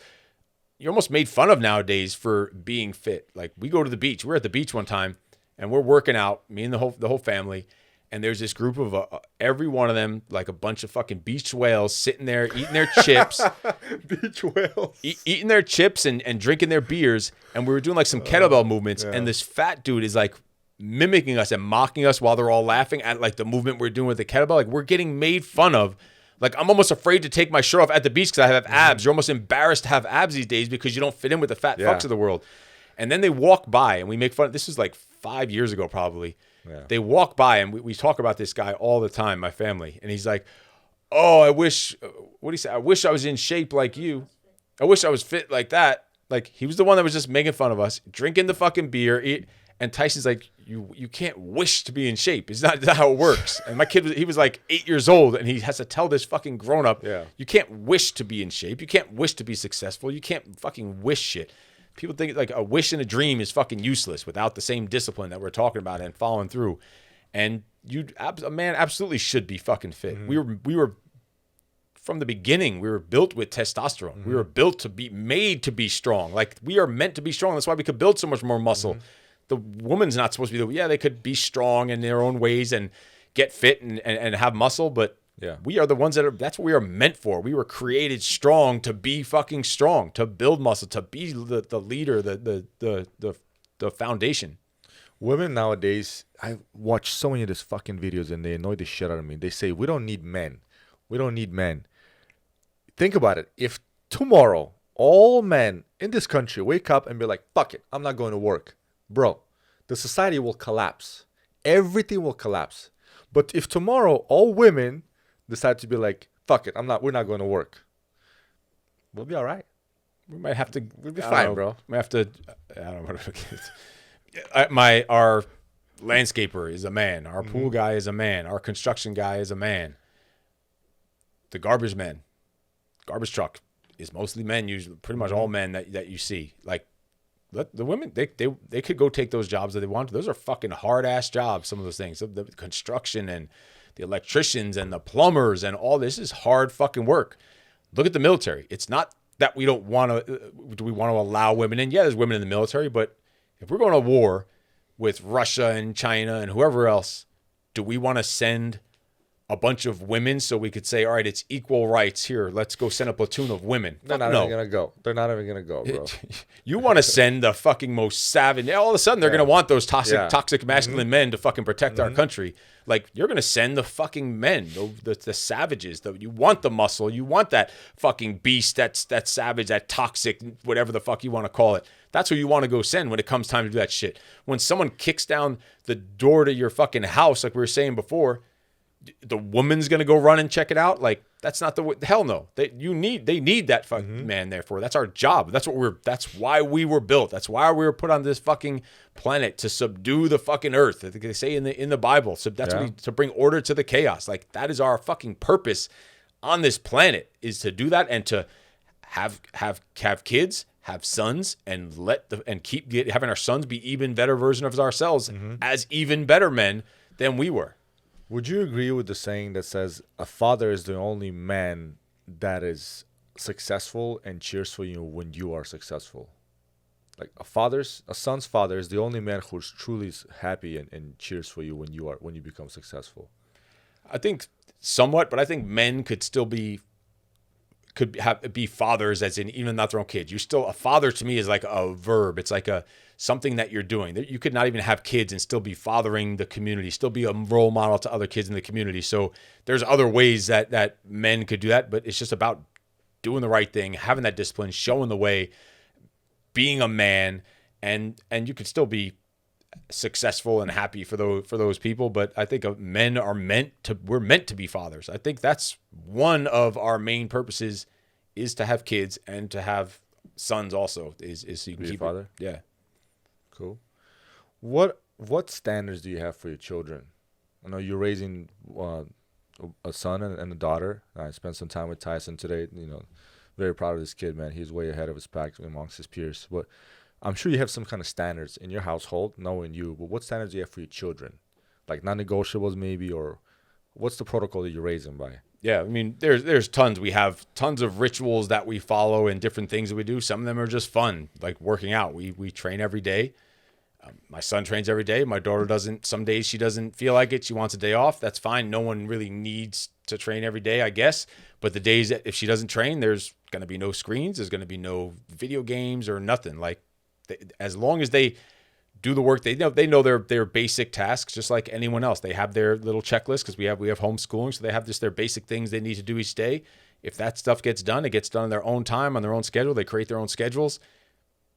you're almost made fun of nowadays for being fit. Like, we go to the beach. We were at the beach one time, and we're working out, me and the whole family. And there's this group of every one of them, like a bunch of fucking beach whales, sitting there eating their chips. Beach whales. Eating their chips and drinking their beers. And we were doing like some kettlebell movements. Yeah. And this fat dude is like mimicking us and mocking us while they're all laughing at like the movement we're doing with the kettlebell. Like, we're getting made fun of. Like, I'm almost afraid to take my shirt off at the beach because I have abs. You're almost embarrassed to have abs these days because you don't fit in with the fat fucks of the world. And then they walk by and we make fun. This was like 5 years ago probably. Yeah. They walk by and we talk about this guy all the time, my family. And he's like, oh, I wish, what do you say? I wish I was in shape like you. I wish I was fit like that. Like, he was the one that was just making fun of us, drinking the fucking beer. And Tyson's like, you can't wish to be in shape. It's not how it works. And my kid, he was like 8 years old, and he has to tell this fucking grown up, you can't wish to be in shape. You can't wish to be successful. You can't fucking wish shit. People think like a wish and a dream is fucking useless without the same discipline that we're talking about and following through. And a man absolutely should be fucking fit. Mm-hmm. We were from the beginning, we were built with testosterone. Mm-hmm. We were built to be made to be strong. Like, we are meant to be strong. That's why we could build so much more muscle. Mm-hmm. The woman's not supposed to be they could be strong in their own ways and get fit and have muscle, but we are the ones that's what we are meant for. We were created strong to be fucking strong, to build muscle, to be the leader, the foundation. Women nowadays, I watch so many of these fucking videos and they annoy the shit out of me. They say, we don't need men. We don't need men. Think about it. If tomorrow all men in this country wake up and be like, fuck it, I'm not going to work. Bro, the society will collapse. Everything will collapse. But if tomorrow all women decide to be like, fuck it, we're not going to work, we'll be all right. We might have to. We'll be fine, bro. We have to. I don't know what our landscaper is a man. Our pool guy is a man. Our construction guy is a man. The garbage truck is mostly men. Usually, pretty much all men that you see. Like, the women, they could go take those jobs that they want. Those are fucking hard ass jobs. Some of those things, the construction and the electricians and the plumbers and all this is hard fucking work. Look at the military. It's not that we don't want to. Do we want to allow women in? Yeah, there's women in the military, but if we're going to war with Russia and China and whoever else, do we want to send a bunch of women so we could say, all right, it's equal rights here. Let's go send a platoon of women. They're not even going to go. They're not even going to go, bro. You want to send the fucking most savage. All of a sudden, they're going to want those toxic masculine men to fucking protect our country. Like, you're going to send the fucking men, the savages. You want the muscle. You want that fucking beast, that savage, that toxic, whatever the fuck you want to call it. That's who you want to go send when it comes time to do that shit. When someone kicks down the door to your fucking house, like we were saying before, the woman's gonna go run and check it out. Like, that's not hell no. They need that fucking man there for. That's our job. That's why we were built. That's why we were put on this fucking planet, to subdue the fucking earth. I think they say in the Bible. So that's to bring order to the chaos. Like, that is our fucking purpose on this planet, is to do that and to have kids, have sons, and keep having our sons be even better version of ourselves as even better men than we were. Would you agree with the saying that says a father is the only man that is successful and cheers for you when you are successful? like a son's father is the only man who's truly happy and cheers for you when you become successful. I think somewhat, but I think men could still be fathers, as in even not their own kids. You're still a father. To me is like a verb. It's like a something that you're doing. You could not even have kids and still be fathering the community, still be a role model to other kids in the community. So there's other ways that men could do that, but it's just about doing the right thing, having that discipline, showing the way, being a man, and you could still be successful and happy for those people. But I think men are we're meant to be fathers. I think that's one of our main purposes, is to have kids and to have sons also, is so you can Be a keep father? it. Yeah. Cool. What standards do you have for your children? I know you're raising a son and a daughter. I spent some time with Tyson today. Very proud of this kid, man. He's way ahead of his pack amongst his peers. But I'm sure you have some kind of standards in your household, knowing you. But what standards do you have for your children? Like non-negotiables maybe, or what's the protocol that you raise them by? Yeah, I mean, there's tons. We have tons of rituals that we follow and different things that we do. Some of them are just fun, like working out. We train every day. My son trains every day. My daughter doesn't. Some days she doesn't feel like it. She wants a day off. That's fine. No one really needs to train every day, I guess. But the days that if she doesn't train, there's going to be no screens. There's going to be no video games or nothing. Like, as long as they do the work, they know their basic tasks, just like anyone else. They have their little checklist because we have homeschooling, so they have just their basic things they need to do each day. If that stuff gets done, it gets done on their own time, on their own schedule. They create their own schedules.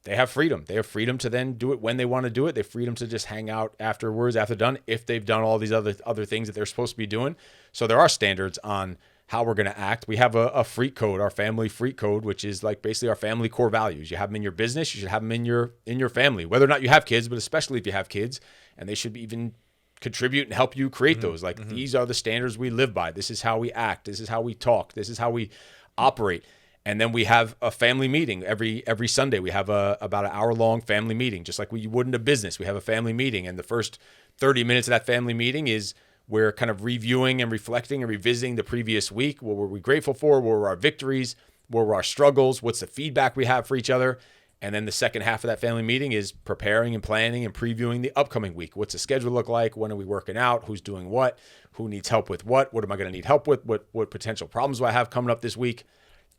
They have freedom. They have freedom to then do it when they want to do it. They have freedom to just hang out afterwards, after done, if they've done all these other things that they're supposed to be doing. So there are standards on how we're going to act. We have a freak code, our family freak code, which is like basically our family core values. You have them in your business. You should have them in your family, whether or not you have kids, but especially if you have kids, and they should even contribute and help you create those. Like, these are the standards we live by. This is how we act. This is how we talk. This is how we operate. And then we have a family meeting every Sunday. We have about an hour-long family meeting, just like we would in a business. We have a family meeting, and the first 30 minutes of that family meeting is we're kind of reviewing and reflecting and revisiting the previous week. What were we grateful for? What were our victories? What were our struggles? What's the feedback we have for each other? And then the second half of that family meeting is preparing and planning and previewing the upcoming week. What's the schedule look like? When are we working out? Who's doing what? Who needs help with what? What am I going to need help with? What potential problems do I have coming up this week?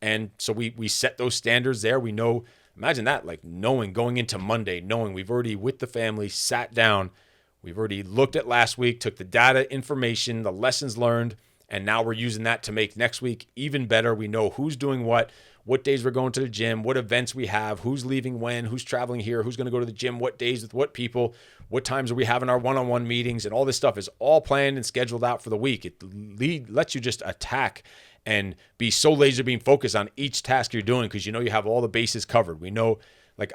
And so we set those standards there. We know, imagine that, like knowing going into Monday, knowing we've already with the family sat down, we've already looked at last week, took the data, information, the lessons learned, and now we're using that to make next week even better. We know who's doing what days we're going to the gym, what events we have, who's leaving when, who's traveling here, who's going to go to the gym, what days with what people, what times are we having our one-on-one meetings, and all this stuff is all planned and scheduled out for the week. It lets you just attack and be so laser beam focused on each task you're doing, because you know you have all the bases covered. We know, like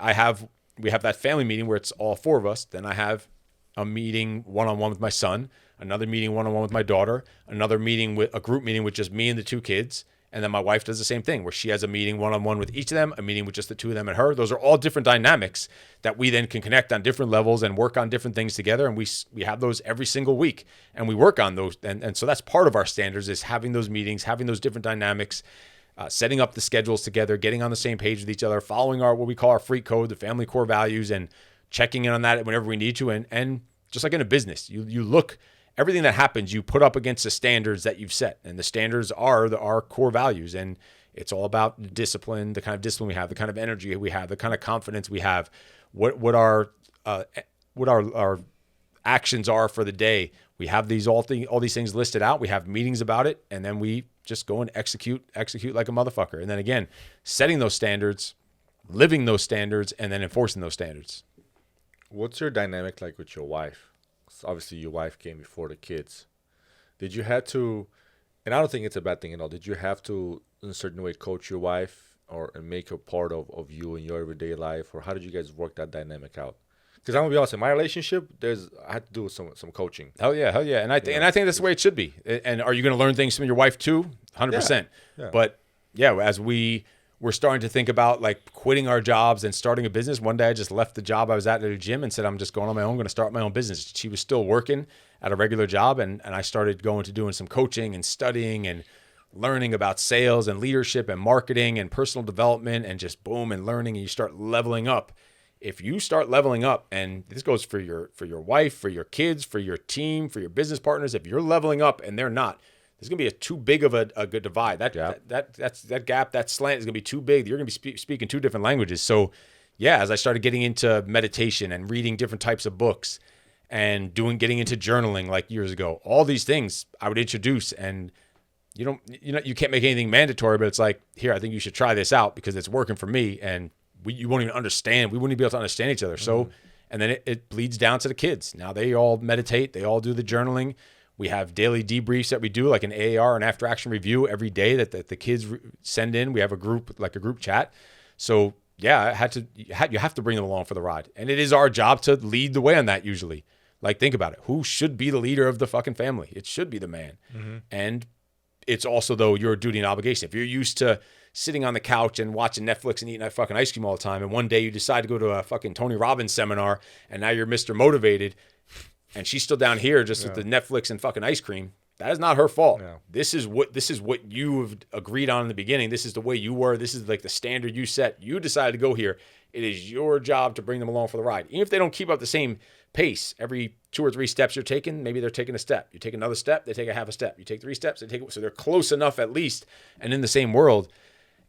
we have that family meeting where it's all four of us. Then I have a meeting one-on-one with my son, another meeting one-on-one with my daughter, another meeting with a group meeting with just me and the two kids. And then my wife does the same thing, where she has a meeting one-on-one with each of them, a meeting with just the two of them and her. Those are all different dynamics that we then can connect on different levels and work on different things together. And we have those every single week, and we work on those. And so that's part of our standards, is having those meetings, having those different dynamics, setting up the schedules together, getting on the same page with each other, following what we call our freak code, the family core values, and checking in on that whenever we need to. And just like in a business, you look. Everything that happens, you put up against the standards that you've set. And the standards are our core values. And it's all about the discipline, the kind of discipline we have, the kind of energy we have, the kind of confidence we have, what our actions are for the day. We have all these things listed out. We have meetings about it. And then we just go and execute like a motherfucker. And then again, setting those standards, living those standards, and then enforcing those standards. What's your dynamic like with your wife? Obviously, your wife came before the kids. Did you have to, and I don't think it's a bad thing at all, did you have to, in a certain way, coach your wife and make her part of you in your everyday life? Or how did you guys work that dynamic out? Because I'm going to be honest, in my relationship, I had to do some coaching. Hell yeah. And I think that's the way it should be. And are you going to learn things from your wife too? 100%. Yeah. But yeah, as we're starting to think about like quitting our jobs and starting a business. One day I just left the job I was at a gym and said, I'm just going on my own, going to start my own business. She was still working at a regular job. And I started going to doing some coaching and studying and learning about sales and leadership and marketing and personal development, and just boom, and learning. And you start leveling up if you start leveling up, and this goes for your wife, for your kids, for your team, for your business partners, if you're leveling up and they're not, there's going to be too big of a good divide. That gap, that slant is going to be too big. You're going to be speaking two different languages. So yeah, as I started getting into meditation and reading different types of books and getting into journaling like years ago, all these things I would introduce, and you can't make anything mandatory, but it's like, here, I think you should try this out because it's working for me. And you won't even understand. We wouldn't even be able to understand each other. So, and then it bleeds down to the kids. Now they all meditate. They all do the journaling. We have daily debriefs that we do, like an AAR, an after action review every day that the kids send in. We have a group chat. So yeah, you have to bring them along for the ride. And it is our job to lead the way on that usually. Like, think about it. Who should be the leader of the fucking family? It should be the man. And it's also, though, your duty and obligation. If you're used to sitting on the couch and watching Netflix and eating that fucking ice cream all the time, and one day you decide to go to a fucking Tony Robbins seminar, and now you're Mr. Motivated, and she's still down here just with the Netflix and fucking ice cream, that is not her fault. Yeah. This is what you have agreed on in the beginning. This is the way you were. This is like the standard you set. You decided to go here. It is your job to bring them along for the ride. Even if they don't keep up the same pace, every 2 or 3 steps you're taking, maybe they're taking a step. You take another step, they take a half a step. You take 3 steps, they take it. So they're close enough at least and in the same world.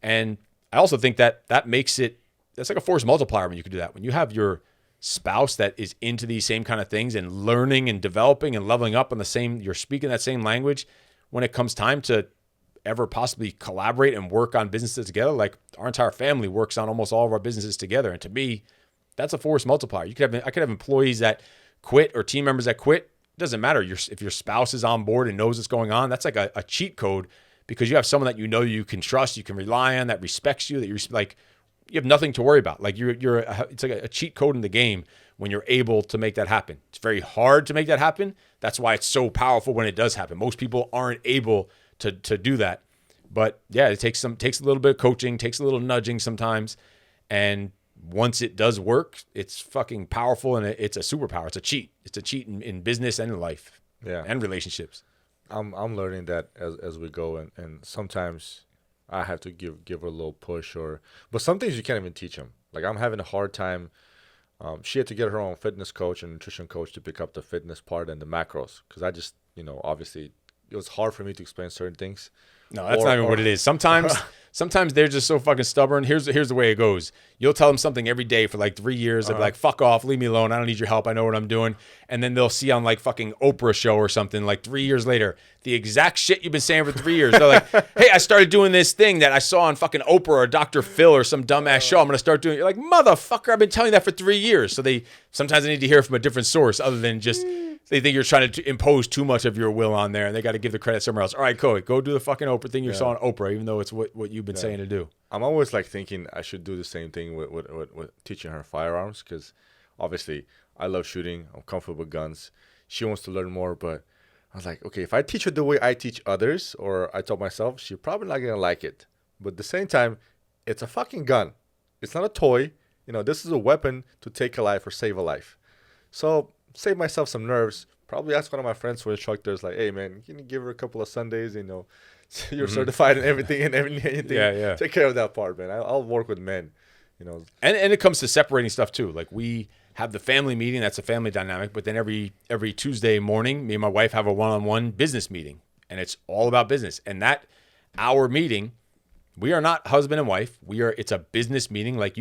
And I also think that makes it, that's like a force multiplier when you can do that. When you have your spouse that is into these same kind of things and learning and developing and leveling up on you're speaking that same language, when it comes time to ever possibly collaborate and work on businesses together, like our entire family works on almost all of our businesses together. And to me, that's a force multiplier. I could have employees that quit or team members that quit. It doesn't matter. If your spouse is on board and knows what's going on, that's like a cheat code, because you have someone that you can trust, you can rely on, that respects you, that you're like, you have nothing to worry about. Like it's like a cheat code in the game when you're able to make that happen. It's very hard to make that happen. That's why it's so powerful when it does happen. Most people aren't able to do that. But yeah, it takes a little bit of coaching, takes a little nudging sometimes. And once it does work, it's fucking powerful, and it's a superpower. It's a cheat. It's a cheat in business and in life, and relationships. I'm learning that as we go, and sometimes I have to give her a little push, but some things you can't even teach them. Like, I'm having a hard time. She had to get her own fitness coach and nutrition coach to pick up the fitness part and the macros, because I just, obviously it was hard for me to explain certain things. No, that's not even what it is. Sometimes they're just so fucking stubborn. Here's the way it goes. You'll tell them something every day for like 3 years. They'll be like, fuck off, leave me alone. I don't need your help. I know what I'm doing. And then they'll see on like fucking Oprah show or something like 3 years later, the exact shit you've been saying for 3 years. They're like, hey, I started doing this thing that I saw on fucking Oprah or Dr. Phil or some dumbass show. I'm going to start doing it. You're like, motherfucker, I've been telling you that for 3 years. So sometimes they need to hear from a different source other than just... They think you're trying to impose too much of your will on there, and they got to give the credit somewhere else. All right, Chloe, go do the fucking Oprah thing you saw on Oprah, even though it's what you've been saying to do. I'm always like thinking I should do the same thing with teaching her firearms, because obviously I love shooting. I'm comfortable with guns. She wants to learn more, but I was like, okay, if I teach her the way I teach others, or I told myself, she's probably not going to like it. But at the same time, it's a fucking gun. It's not a toy. This is a weapon to take a life or save a life. So save myself some nerves. Probably ask one of my friends who are instructors, like, hey man, can you give her a couple of Sundays? You're certified in everything and anything. Yeah. Take care of that part, man. I'll work with men. And it comes to separating stuff too. Like, we have the family meeting, that's a family dynamic. But then every Tuesday morning, me and my wife have a one-on-one business meeting, and it's all about business. And that hour meeting, we are not husband and wife. It's a business meeting. Like,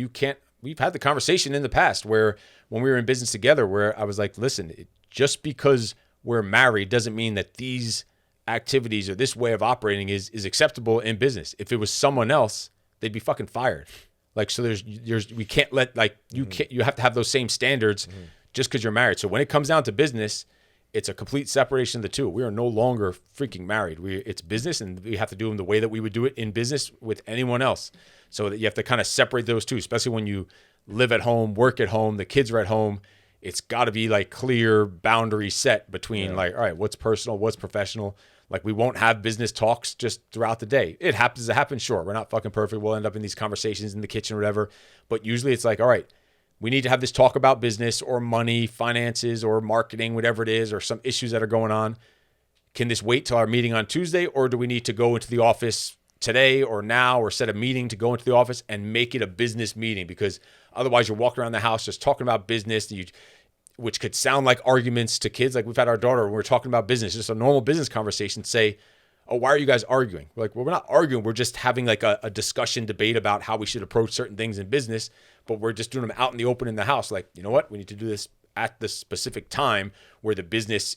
we've had the conversation in the past where when we were in business together, where I was like, listen, just because we're married doesn't mean that these activities or this way of operating is acceptable in business. If it was someone else, they'd be fucking fired. Like, so we can't let, like, you have to have those same standards just because you're married. So when it comes down to business, it's a complete separation of the two. We are no longer freaking married. It's business, and we have to do them the way that we would do it in business with anyone else. So that you have to kind of separate those two, especially when you live at home, work at home, the kids are at home. It's got to be like clear boundaries set between like, all right, what's personal, what's professional. Like, we won't have business talks just throughout the day. It happens. Sure. We're not fucking perfect. We'll end up in these conversations in the kitchen or whatever. But usually it's like, all right, we need to have this talk about business or money, finances, or marketing, whatever it is, or some issues that are going on. Can this wait till our meeting on Tuesday, or do we need to go into the office today or now, or set a meeting to go into the office and make it a business meeting? Because Otherwise, you're walking around the house just talking about business, which could sound like arguments to kids. Like we've had our daughter when we're talking about business, just a normal business conversation, say, oh, why are you guys arguing? We're like, well, we're not arguing. We're just having like a discussion debate about how we should approach certain things in business, but we're just doing them out in the open in the house. Like, you know what? We need to do this at the specific time where the business,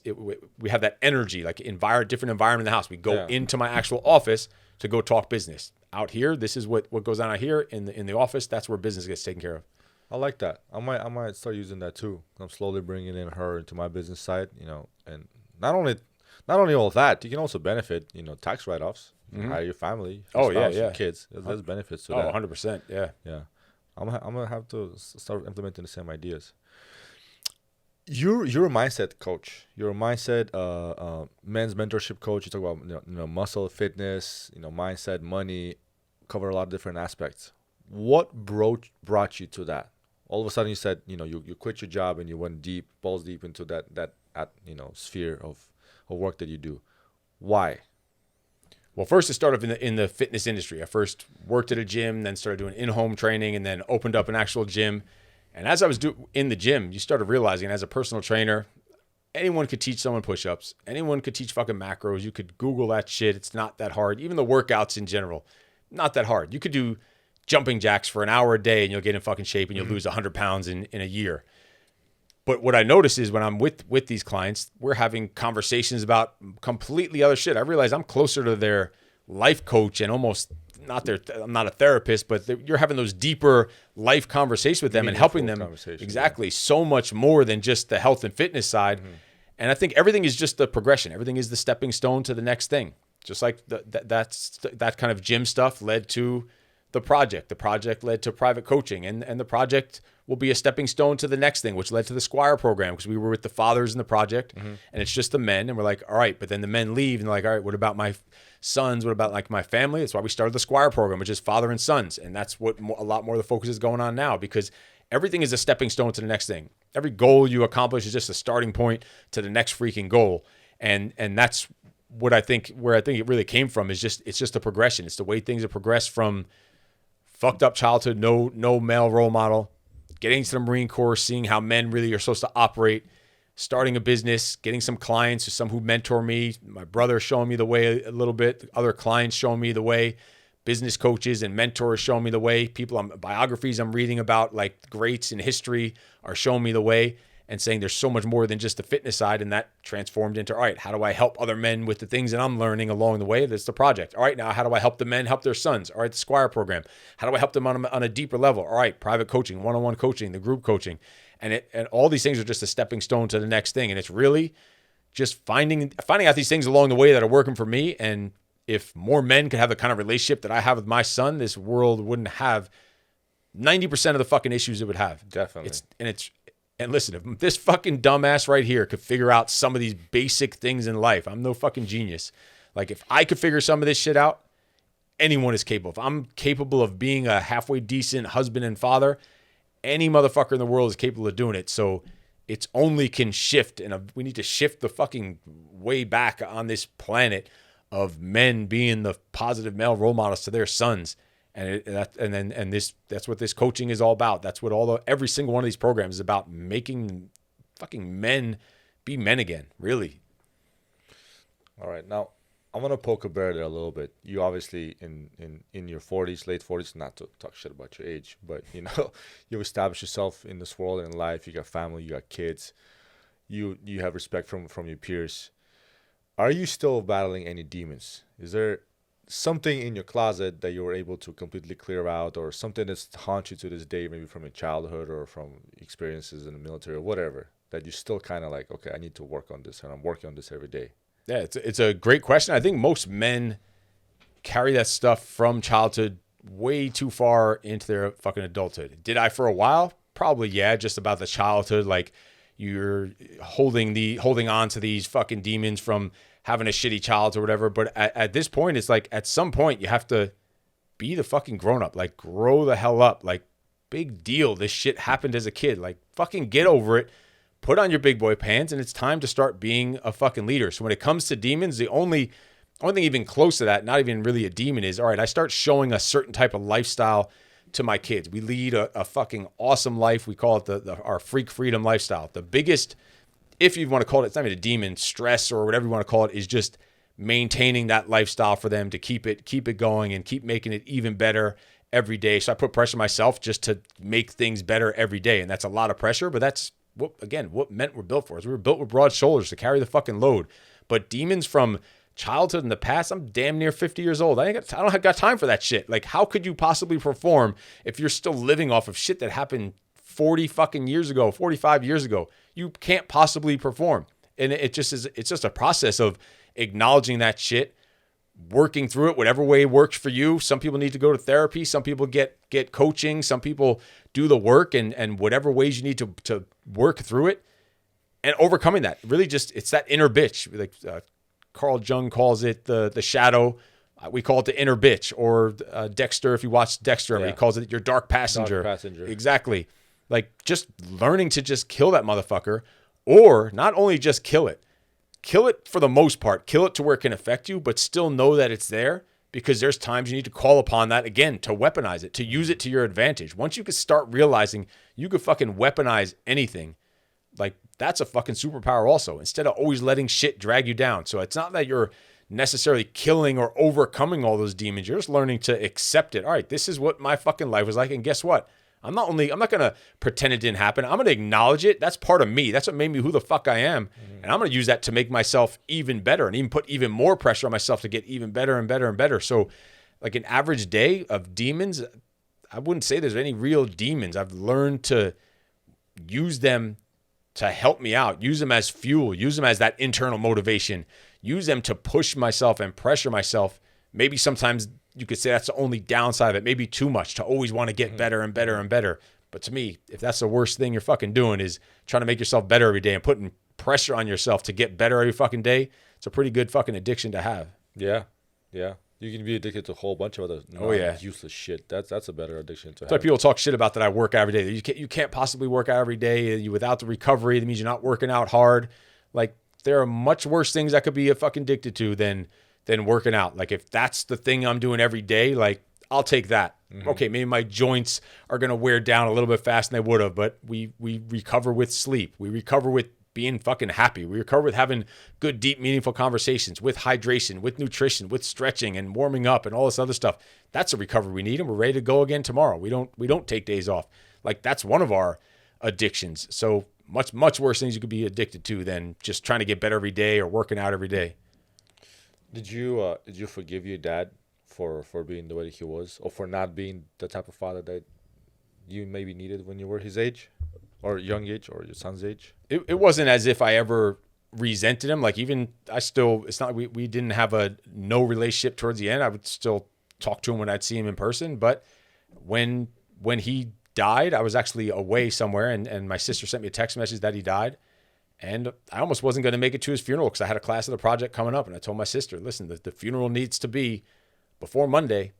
we have that energy, like different environment in the house. We go into my actual office to go talk business. Out here, this is what goes on out here in the office. That's where business gets taken care of. I like that. I might start using that too. I'm slowly bringing in her into my business side, and not only all that, you can also benefit, tax write-offs. You can hire your family, your spouse, your kids. There's benefits to that. 100%. Yeah. Yeah. I'm gonna have to start implementing the same ideas. You're a mindset coach. You're a mindset men's mentorship coach. You talk about muscle, fitness, mindset, money, cover a lot of different aspects. What brought you to that? All of a sudden you said, you quit your job and you went balls deep into that sphere of work that you do. Why? Well, first it started in the fitness industry. I first worked at a gym, then started doing in-home training, and then opened up an actual gym. And as I was in the gym, you started realizing as a personal trainer, anyone could teach someone push-ups. Anyone could teach fucking macros. You could Google that shit. It's not that hard. Even the workouts in general, not that hard. You could do jumping jacks for an hour a day and you'll get in fucking shape and you'll lose 100 pounds in a year. But what I notice is when I'm with these clients, we're having conversations about completely other shit. I realize I'm closer to their life coach and almost I'm not a therapist, but you're having those deeper life conversations with them and helping them so much more than just the health and fitness side. And I think everything is just the progression. Everything is the stepping stone to the next thing. Just like that kind of gym stuff led to the project. The project led to private coaching, and the project will be a stepping stone to the next thing, which led to the Squire program, because we were with the fathers in the project, and it's just the men, and we're like, all right, but then the men leave, and they're like, all right, what about my sons? What about like my family? That's why we started the Squire program, which is father and sons, and that's what a lot more of the focus is going on now, because everything is a stepping stone to the next thing. Every goal you accomplish is just a starting point to the next freaking goal, and that's where I think it really came from. It's just a progression. It's the way things have progressed from fucked up childhood, no male role model, getting to the Marine Corps, seeing how men really are supposed to operate, starting a business, getting some clients, some who mentor me, my brother showing me the way a little bit, other clients showing me the way, business coaches and mentors showing me the way, biographies I'm reading about, like greats in history, are showing me the way and saying there's so much more than just the fitness side. And that transformed into, all right, how do I help other men with the things that I'm learning along the way? That's the project. All right, now how do I help the men help their sons? All right, the Squire program. How do I help them on a deeper level? All right, private coaching, one-on-one coaching, the group coaching. And all these things are just a stepping stone to the next thing. And it's really just finding out these things along the way that are working for me. And if more men could have the kind of relationship that I have with my son, this world wouldn't have 90% of the fucking issues it would have. Definitely. And listen, if this fucking dumbass right here could figure out some of these basic things in life, I'm no fucking genius. Like, if I could figure some of this shit out, anyone is capable. If I'm capable of being a halfway decent husband and father, any motherfucker in the world is capable of doing it. So it's only can shift, and we need to shift the fucking way back on this planet of men being the positive male role models to their sons. That's what this coaching is all about. That's what every single one of these programs is about, making fucking men be men again, really. All right, now I'm gonna poke a bear there a little bit. You obviously in your 40s, late 40s, not to talk shit about your age, but you established yourself in this world and in life. You got family, you got kids, you have respect from your peers. Are you still battling any demons? Is there something in your closet that you were able to completely clear out, or something that's haunts you to this day, maybe from your childhood or from experiences in the military or whatever, that you still kind of like, okay, I need to work on this, and I'm working on this every day? Yeah, it's a great question. I think most men carry that stuff from childhood way too far into their fucking adulthood. Did I for a while? Probably, yeah, just about the childhood. Like, you're holding on to these fucking demons from having a shitty child or whatever. But at this point, it's like, at some point you have to be the fucking grown up, like, grow the hell up. Like, big deal. This shit happened as a kid. Like, fucking get over it. Put on your big boy pants, and it's time to start being a fucking leader. So when it comes to demons, the only thing even close to that, not even really a demon, is, all right, I start showing a certain type of lifestyle to my kids. We lead a fucking awesome life. We call it our freak freedom lifestyle. The biggest, if you want to call it, it's not even a demon, stress or whatever you want to call it, is just maintaining that lifestyle for them to keep it going and keep making it even better every day. So I put pressure on myself just to make things better every day. And that's a lot of pressure, but that's what meant we're built for is we were built with broad shoulders to carry the fucking load. But demons from childhood in the past, I'm damn near 50 years old. I don't have got time for that shit. Like, how could you possibly perform if you're still living off of shit that happened 40 fucking years ago, 45 years ago? You can't possibly perform. And it's just a process of acknowledging that shit, working through it, whatever way works for you. Some people need to go to therapy. Some people get coaching. Some people do the work and whatever ways you need to work through it and overcoming that. Really just, it's that inner bitch. Like Carl Jung calls it the shadow. We call it the inner bitch, or Dexter. If you watch Dexter, he calls it your dark passenger. Dark passenger. Exactly. Like just learning to just kill that motherfucker, or not only just kill it for the most part, kill it to where it can affect you, but still know that it's there, because there's times you need to call upon that again to weaponize it, to use it to your advantage. Once you can start realizing you could fucking weaponize anything, like that's a fucking superpower also, instead of always letting shit drag you down. So it's not that you're necessarily killing or overcoming all those demons. You're just learning to accept it. All right, this is what my fucking life was like. And guess what? I'm not going to pretend it didn't happen. I'm going to acknowledge it. That's part of me. That's what made me who the fuck I am. Mm-hmm. And I'm going to use that to make myself even better and even put even more pressure on myself to get even better and better and better. So like an average day of demons, I wouldn't say there's any real demons. I've learned to use them to help me out, use them as fuel, use them as that internal motivation, use them to push myself and pressure myself. Maybe sometimes you could say that's the only downside of it, maybe too much, to always want to get better and better and better. But to me, if that's the worst thing you're fucking doing is trying to make yourself better every day and putting pressure on yourself to get better every fucking day, it's a pretty good fucking addiction to have. Yeah. Yeah. You can be addicted to a whole bunch of other useless shit. That's a better addiction to have. So people talk shit about that I work out every day. You can't possibly work out every day. You without the recovery, that means you're not working out hard. Like there are much worse things I could be fucking addicted to than working out. Like if that's the thing I'm doing every day, like I'll take that. Mm-hmm. Okay, maybe my joints are gonna wear down a little bit faster than they would have, but we recover with sleep. We recover with being fucking happy. We recover with having good, deep, meaningful conversations, with hydration, with nutrition, with stretching and warming up and all this other stuff. That's a recovery we need, and we're ready to go again tomorrow. We don't take days off. Like that's one of our addictions. So much worse things you could be addicted to than just trying to get better every day or working out every day. Did you forgive your dad for being the way he was, or for not being the type of father that you maybe needed when you were his age, or young age, or your son's age? It wasn't as if I ever resented him. Like even it's not we didn't have a no relationship towards the end. I would still talk to him when I'd see him in person. But when he died, I was actually away somewhere, and my sister sent me a text message that he died. And I almost wasn't going to make it to his funeral because I had a class of the project coming up. And I told my sister, listen, the funeral needs to be before Monday,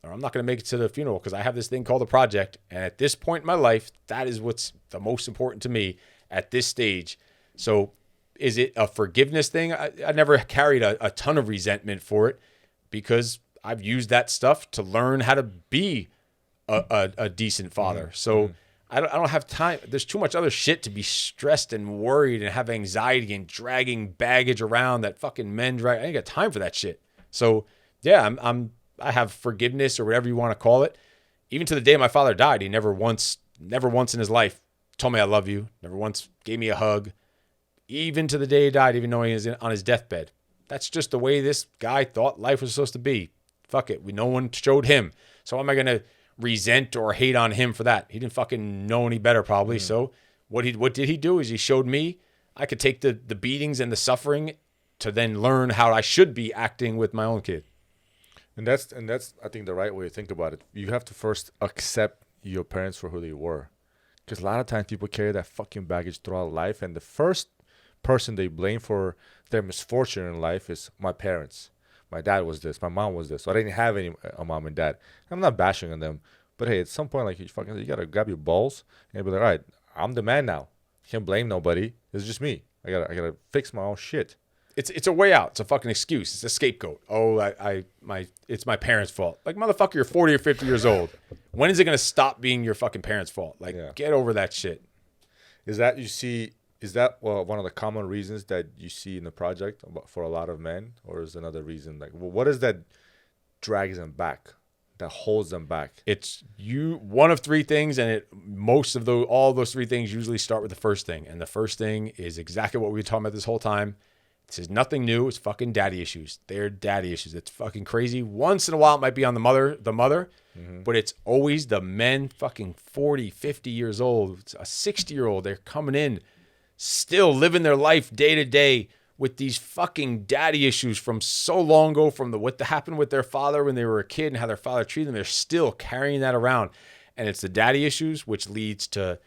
or I'm not going to make it to the funeral because I have this thing called the project. And at this point in my life, that is what's the most important to me at this stage. So is it a forgiveness thing? I never carried a ton of resentment for it because I've used that stuff to learn how to be a decent father. Mm-hmm. So I don't have time. There's too much other shit to be stressed and worried and have anxiety and dragging baggage around that fucking men drag. I ain't got time for that shit. So yeah, I have forgiveness or whatever you want to call it. Even to the day my father died, he never once in his life told me I love you. Never once gave me a hug. Even to the day he died, even though he was on his deathbed. That's just the way this guy thought life was supposed to be. Fuck it. No one showed him. So why am I going to resent or hate on him for that? He didn't fucking know any better probably. So what did he do is he showed me I could take the beatings and the suffering to then learn how I should be acting with my own kid. And that's I think the right way to think about it. You have to first accept your parents for who they were. Because a lot of times people carry that fucking baggage throughout life, and the first person they blame for their misfortune in life is my parents. My dad was this, my mom was this. So I didn't have a mom and dad. I'm not bashing on them, but hey, at some point, like you gotta grab your balls and be like, all right, I'm the man now. Can't blame nobody. It's just me. I gotta fix my own shit. It's a way out. It's a fucking excuse. It's a scapegoat. Oh, it's my parents' fault. Like, motherfucker, you're 40 or 50 years old. When is it going to stop being your fucking parents' fault? Like, get over that shit. Is that one of the common reasons that you see in the project for a lot of men, or is another reason? Like, what is that drags them back, that holds them back? It's one of three things, and all those three things usually start with the first thing. And the first thing is exactly what we've been talking about this whole time. This is nothing new. It's fucking daddy issues. They're daddy issues. It's fucking crazy. Once in a while, it might be on the mother, but it's always the men, fucking 40, 50 years old. It's a 60-year-old. They're coming in, still living their life day to day with these fucking daddy issues from so long ago, from what happened with their father when they were a kid and how their father treated them. They're still carrying that around. And it's the daddy issues, which leads to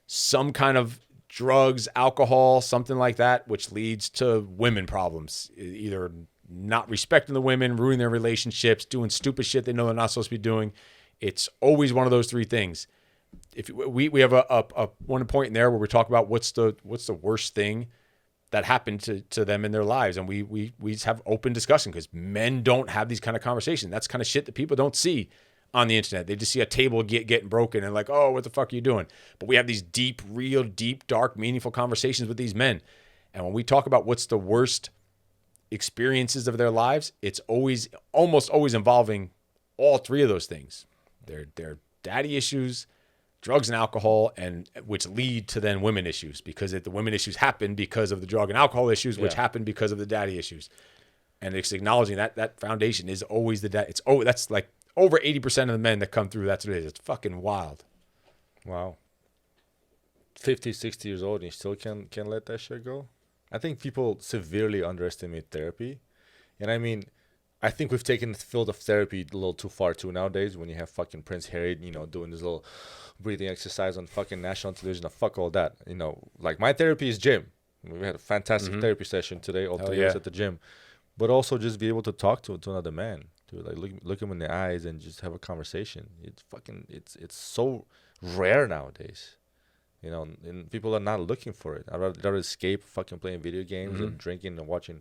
some kind of drugs, alcohol, something like that, which leads to women problems, either not respecting the women, ruining their relationships, doing stupid shit they know they're not supposed to be doing. It's always one of those three things. If we have a one point in there where we talk about what's the worst thing that happened to them in their lives, and we just have open discussion, because men don't have these kind of conversations. That's kind of shit that people don't see on the internet. They just see a table getting broken and like, oh, what the fuck are you doing? But we have these real deep, dark, meaningful conversations with these men. And when we talk about what's the worst experiences of their lives, it's almost always involving all three of those things. They're daddy issues, drugs and alcohol, and which lead to then women issues, because the women issues happen because of the drug and alcohol issues, which happen because of the daddy issues. And it's acknowledging that foundation is always the dad. That's like over 80% of the men that come through, that's what it is. It's fucking wild. Wow. 50, 60 years old, and you still can let that shit go? I think people severely underestimate therapy. And I mean, I think we've taken the field of therapy a little too far too nowadays, when you have fucking Prince Harry, doing this little breathing exercise on fucking national television. Fuck all that. Like, my therapy is gym. We had a fantastic therapy session today, all 3 years at the gym. But also just be able to talk to another man. To like look him in the eyes and just have a conversation. It's so rare nowadays, and people are not looking for it. I'd rather escape fucking playing video games and drinking and watching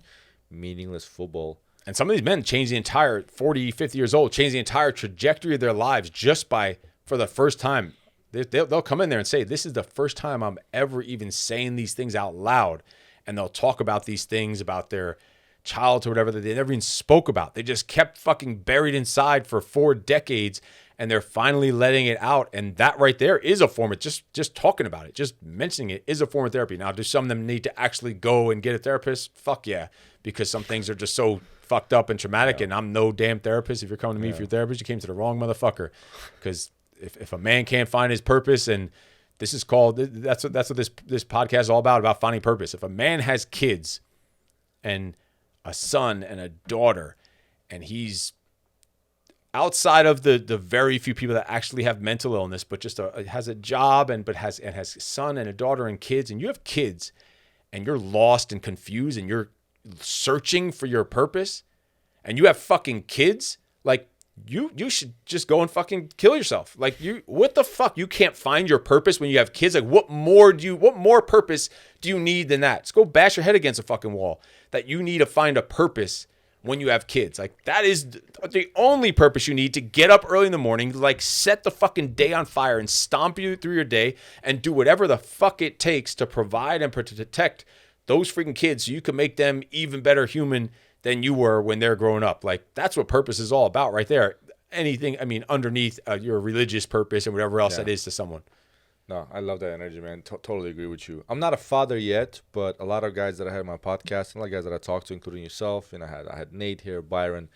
meaningless football. And some of these men change the entire 40, 50 years old, change the entire trajectory of their lives just for the first time. They'll come in there and say, this is the first time I'm ever even saying these things out loud. And they'll talk about these things about their childhood or whatever that they never even spoke about. They just kept fucking buried inside for 4 decades, and they're finally letting it out. And that right there is a form of just talking about it, just mentioning it is a form of therapy. Now, do some of them need to actually go and get a therapist? Fuck yeah, because some things are just so fucked up and traumatic, and I'm no damn therapist. If you're coming to me for your therapist, you came to the wrong motherfucker. Because if a man can't find his purpose, and this is called, that's what this podcast is all about finding purpose. If a man has kids and a son and a daughter, and he's outside of the very few people that actually have mental illness, but just has a job and has a son and a daughter and kids, and you have kids, and you're lost and confused, and you're searching for your purpose, and you have fucking kids, like you should just go and fucking kill yourself. Like, what the fuck? You can't find your purpose when you have kids? Like, what more purpose do you need than that? Just go bash your head against a fucking wall that you need to find a purpose when you have kids. Like, that is the only purpose you need, to get up early in the morning, like set the fucking day on fire and stomp you through your day and do whatever the fuck it takes to provide and protect those freaking kids so you can make them even better human than you were when they're growing up. Like, that's what purpose is all about right there. Anything, I mean, underneath your religious purpose and whatever else that is to someone. No, I love that energy, man. Totally agree with you. I'm not a father yet, but a lot of guys that I had on my podcast, and a lot of guys that I talked to, including yourself, and I had Nate here, Byron,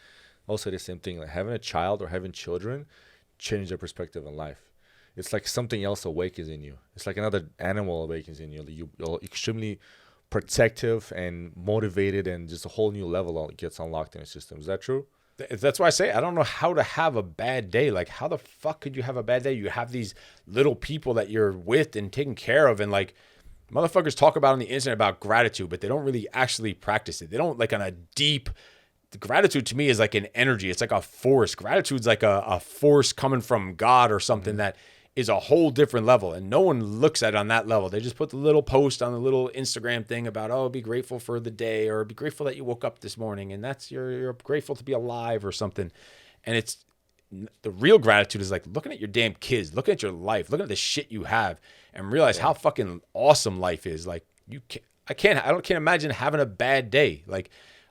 also the same thing. Like, having a child or having children change their perspective on life. It's like something else awakens in you. It's like another animal awakens in you. You're extremely protective and motivated, and just a whole new level gets unlocked in your system. Is that true? That's why I say I don't know how to have a bad day. Like, how the fuck could you have a bad day? You have these little people that you're with and taking care of, and like, motherfuckers talk about on the internet about gratitude, but they don't really actually practice it. They don't, like, on a deep. Gratitude to me is like an energy. It's like a force. Gratitude's like a force coming from God or something that is a whole different level. And no one looks at it on that level. They just put the little post on the little Instagram thing about, oh, be grateful for the day, or be grateful that you woke up this morning, and that's you're grateful to be alive or something. And it's the real gratitude is like looking at your damn kids, looking at your life, looking at the shit you have, and realize how fucking awesome life is. Like I can't imagine having a bad day. Like,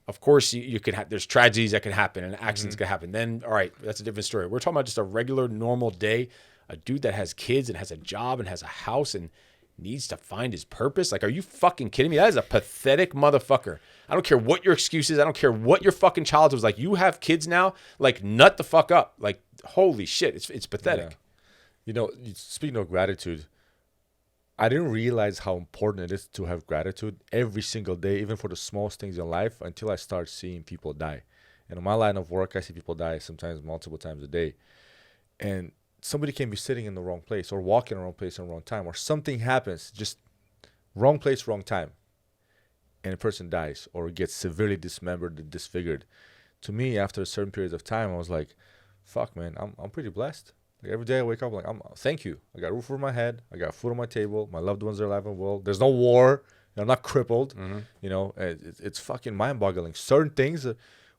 of course you can have, there's tragedies that can happen and accidents can happen. Then, all right, that's a different story. We're talking about just a regular, normal day. A dude that has kids and has a job and has a house and needs to find his purpose. Like, are you fucking kidding me? That is a pathetic motherfucker. I don't care what your excuse is. I don't care what your fucking childhood was like. You have kids now. Like, nut the fuck up. Like, holy shit. It's pathetic. Yeah. You know, speaking of gratitude, I didn't realize how important it is to have gratitude every single day, even for the smallest things in life, until I start seeing people die. And in my line of work, I see people die sometimes multiple times a day. And somebody can be sitting in the wrong place or walking in the wrong place in the wrong time, or something happens, just wrong place, wrong time, and a person dies or gets severely dismembered and disfigured. To me, after a certain period of time, I was like, fuck, man, I'm pretty blessed. Like, every day I wake up, like, thank you. I got a roof over my head. I got food on my table. My loved ones are alive and well. There's no war. I'm not crippled. You know, it's fucking mind-boggling. Certain things,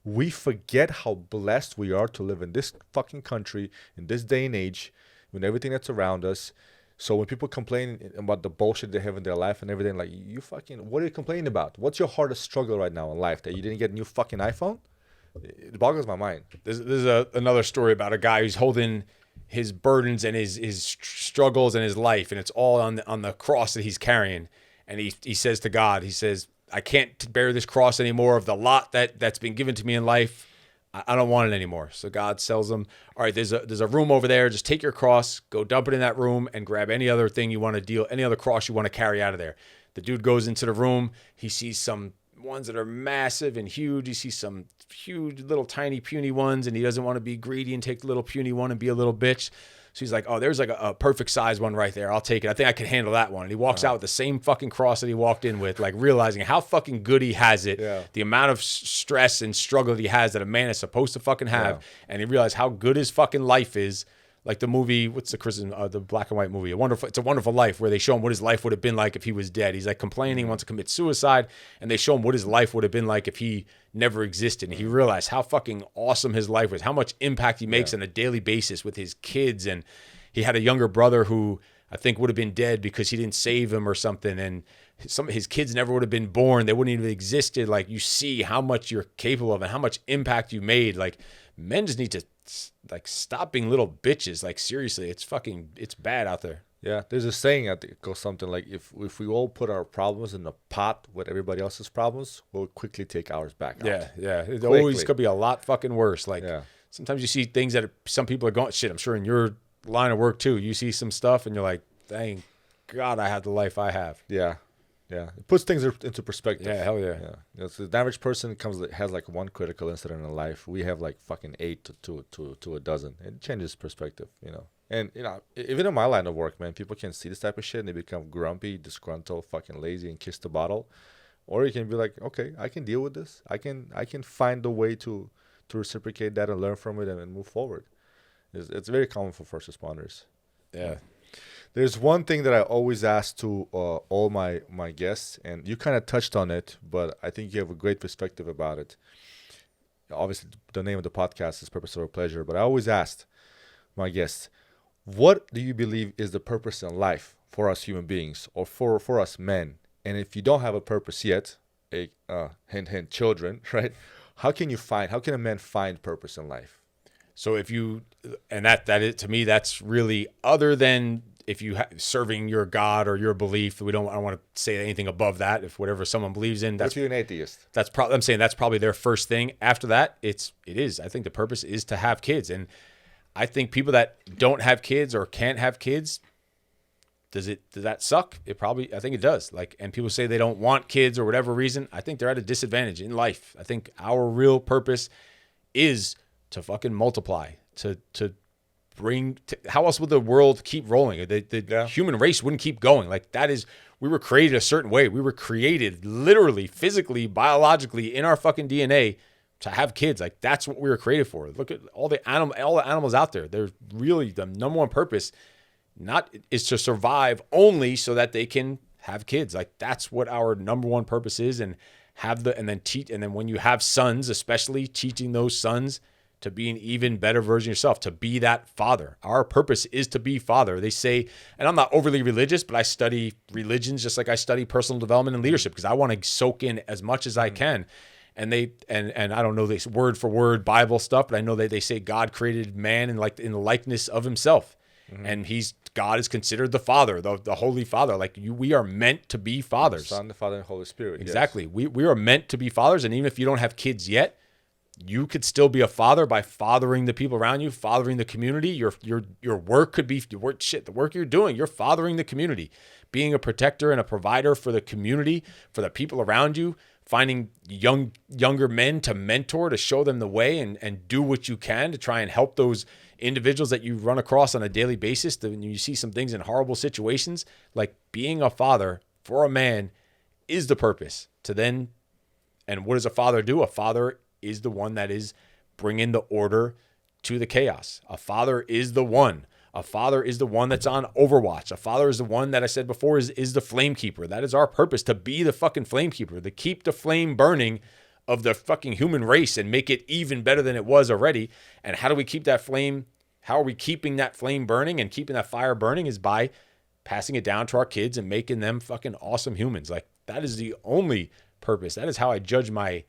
we forget how blessed we are to live in this fucking country, in this day and age, with everything that's around us. So when people complain about the bullshit they have in their life and everything, like, you fucking, what are you complaining about? What's your hardest struggle right now in life? That you didn't get a new fucking iPhone? It boggles my mind. There's another story about a guy who's holding his burdens and his struggles and his life, and it's all on the cross that he's carrying. And he says to God, he says, I can't bear this cross anymore of the lot that's been given to me in life. I don't want it anymore. So God tells him, all right, there's a room over there. Just take your cross, go dump it in that room, and grab any other thing you want to deal, any other cross you want to carry out of there. The dude goes into the room. He sees some ones that are massive and huge. He sees some huge little tiny puny ones, and he doesn't want to be greedy and take the little puny one and be a little bitch. So he's like, oh, there's like a perfect size one right there. I'll take it. I think I can handle that one. And he walks out with the same fucking cross that he walked in with, like realizing how fucking good he has it. Yeah. The amount of stress and struggle that he has that a man is supposed to fucking have. Yeah. And he realized how good his fucking life is. Like the movie, what's the black and white movie? It's a Wonderful Life, where they show him what his life would have been like if he was dead. He's like complaining, wants to commit suicide, and they show him what his life would have been like if he never existed. And he realized how fucking awesome his life was, how much impact he makes on a daily basis with his kids. And he had a younger brother who I think would have been dead because he didn't save him or something. And his kids never would have been born. They wouldn't even have existed. Like, you see how much you're capable of and how much impact you made. Like, men just need to like stop being little bitches. Like, seriously, it's bad out there. Yeah, there's a saying, I think it goes something like, if we all put our problems in a pot with everybody else's problems, we'll quickly take ours back out. Yeah. It always could be a lot fucking worse. Like, sometimes you see things that some people are going, shit, I'm sure in your line of work too, you see some stuff and you're like, thank God I had the life I have. Yeah. It puts things into perspective. Yeah, hell yeah. So the average person has like one critical incident in life. We have like fucking 8 to a dozen. It changes perspective, you know. And, you know, even in my line of work, man, people can see this type of shit and they become grumpy, disgruntled, fucking lazy, and kiss the bottle. Or you can be like, okay, I can deal with this. I can find a way to reciprocate that and learn from it and move forward. It's very common for first responders. Yeah. There's one thing that I always ask to all my guests, and you kind of touched on it, but I think you have a great perspective about it. Obviously, the name of the podcast is Purpose Over Pleasure, but I always ask my guests, what do you believe is the purpose in life for us human beings, or for us men? And if you don't have a purpose yet, hint, hint, children, right? How can a man find purpose in life? So if you, and that is, to me, that's really, other than if you serving your God or your belief, I don't want to say anything above that. If whatever someone believes in, that's, if you're an atheist, I'm saying that's probably their first thing. After that, it is. I think the purpose is to have kids. And I think people that don't have kids or can't have kids, does that suck? I think it does. Like, and people say they don't want kids or whatever reason. I think they're at a disadvantage in life. I think our real purpose is to fucking multiply, to bring, how else would the world keep rolling? The human race wouldn't keep going. Like, we were created a certain way. We were created literally, physically, biologically in our fucking DNA to have kids. Like, that's what we were created for. Look at all the animals out there. They're really, the number one purpose not is to survive only so that they can have kids. Like that's what our number one purpose is, and then when you have sons, especially teaching those sons to be an even better version of yourself, to be that father. Our purpose is to be father. They say, and I'm not overly religious, but I study religions just like I study personal development and leadership because I want to soak in as much as I can. And I don't know this word for word Bible stuff, but I know that they say God created man in the likeness of himself. And God is considered the Father, the Holy Father. Like we are meant to be fathers. The Son, the Father, and Holy Spirit. Exactly. Yes. We are meant to be fathers. And even if you don't have kids yet, you could still be a father by fathering the people around you, fathering the community. Your work could be the work you're doing. You're fathering the community, being a protector and a provider for the community, for the people around you, finding younger men to mentor, to show them the way and do what you can to try and help those individuals that you run across on a daily basis. When you see some things in horrible situations, like being a father for a man is the purpose and what does a father do? A father is the one that is bringing the order to the chaos. A father is the one. A father is the one that's on Overwatch. A father is the one that I said before is the flame keeper. That is our purpose, to be the fucking flame keeper, to keep the flame burning of the fucking human race and make it even better than it was already. And how do we keep that flame? How are we keeping that flame burning and keeping that fire burning is by passing it down to our kids and making them fucking awesome humans. Like that is the only purpose. That is how I judge my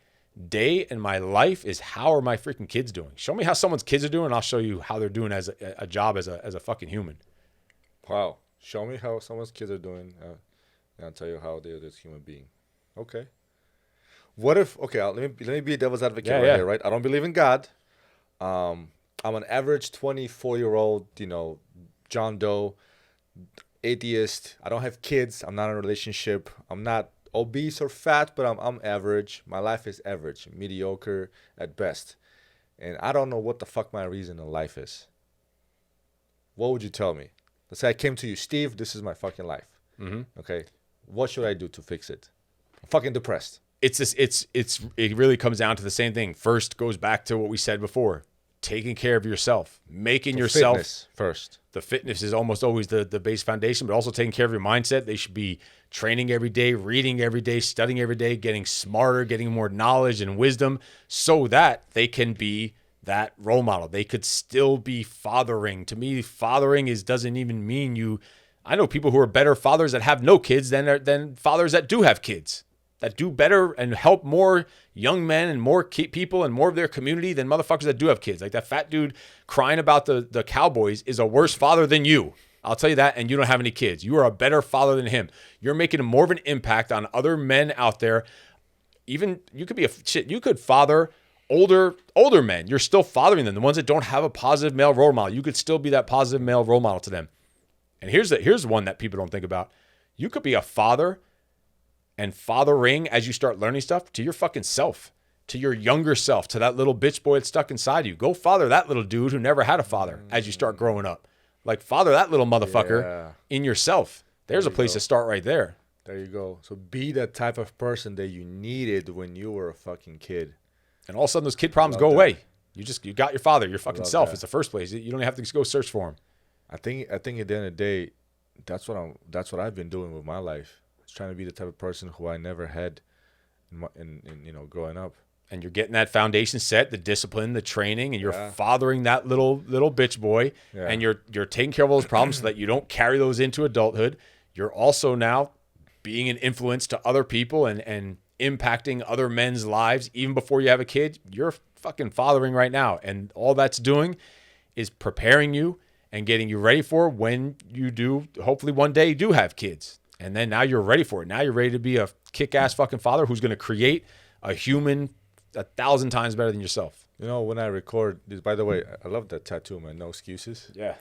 day and my life is how are my freaking kids doing? Show me how someone's kids are doing, and I'll show you how they're doing as a job as a fucking human. Wow. Show me how someone's kids are doing, and I'll tell you how they're this human being. Okay. What if? Okay, let me be a devil's advocate here, right? I don't believe in God. I'm an average 24-year-old, John Doe, atheist. I don't have kids. I'm not in a relationship. I'm not obese or fat, but I'm average. My life is average, mediocre at best. And I don't know what the fuck my reason in life is. What would you tell me? Let's say I came to you, Steve, this is my fucking life. Okay. What should I do to fix it? I'm fucking depressed. It really comes down to the same thing. First goes back to what we said before. Taking care of yourself, making yourself fitness first. The fitness is almost always the base foundation, but also taking care of your mindset. They should be training every day, reading every day, studying every day, getting smarter, getting more knowledge and wisdom so that they can be that role model. They could still be fathering. To me, fathering doesn't even mean you. I know people who are better fathers that have no kids than fathers that do have kids, that do better and help more young men and more people and more of their community than motherfuckers that do have kids. Like that fat dude crying about the Cowboys is a worse father than you. I'll tell you that, and you don't have any kids. You are a better father than him. You're making more of an impact on other men out there. Even you could you could father older men. You're still fathering them. The ones that don't have a positive male role model, you could still be that positive male role model to them. And here's one that people don't think about. You could be a father and fathering as you start learning stuff to your fucking self, to your younger self, to that little bitch boy that's stuck inside you. Go father that little dude who never had a father as you start growing up. Like father that little motherfucker in yourself. There's a place to start right there. There you go. So be that type of person that you needed when you were a fucking kid. And all of a sudden those kid problems go away. You got your father, your fucking self. That. It's the first place. You don't have to go search for him. I think at the end of the day, that's what I've been doing with my life. It's trying to be the type of person who I never had in growing up. And you're getting that foundation set, the discipline, the training, and you're fathering that little bitch boy, and you're taking care of all those problems so that you don't carry those into adulthood. You're also now being an influence to other people and impacting other men's lives even before you have a kid. You're fucking fathering right now, and all that's doing is preparing you and getting you ready for when you do, hopefully one day you do have kids. And then now you're ready for it. Now you're ready to be a kick-ass fucking father who's going to create a human 1,000 times better than yourself. When I record this, by the way, I love that tattoo, man. No excuses. Yeah.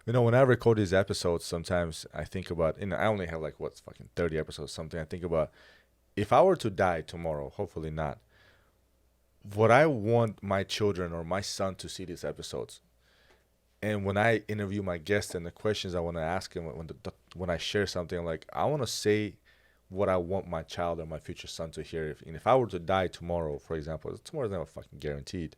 When I record these episodes, sometimes I think about, I only have 30 episodes, something. I think about, if I were to die tomorrow, hopefully not, would I want my children or my son to see these episodes? And when I interview my guests and the questions I want to ask him, when I share something, I'm like, I want to say what I want my child or my future son to hear. If I were to die tomorrow, for example, tomorrow's never fucking guaranteed.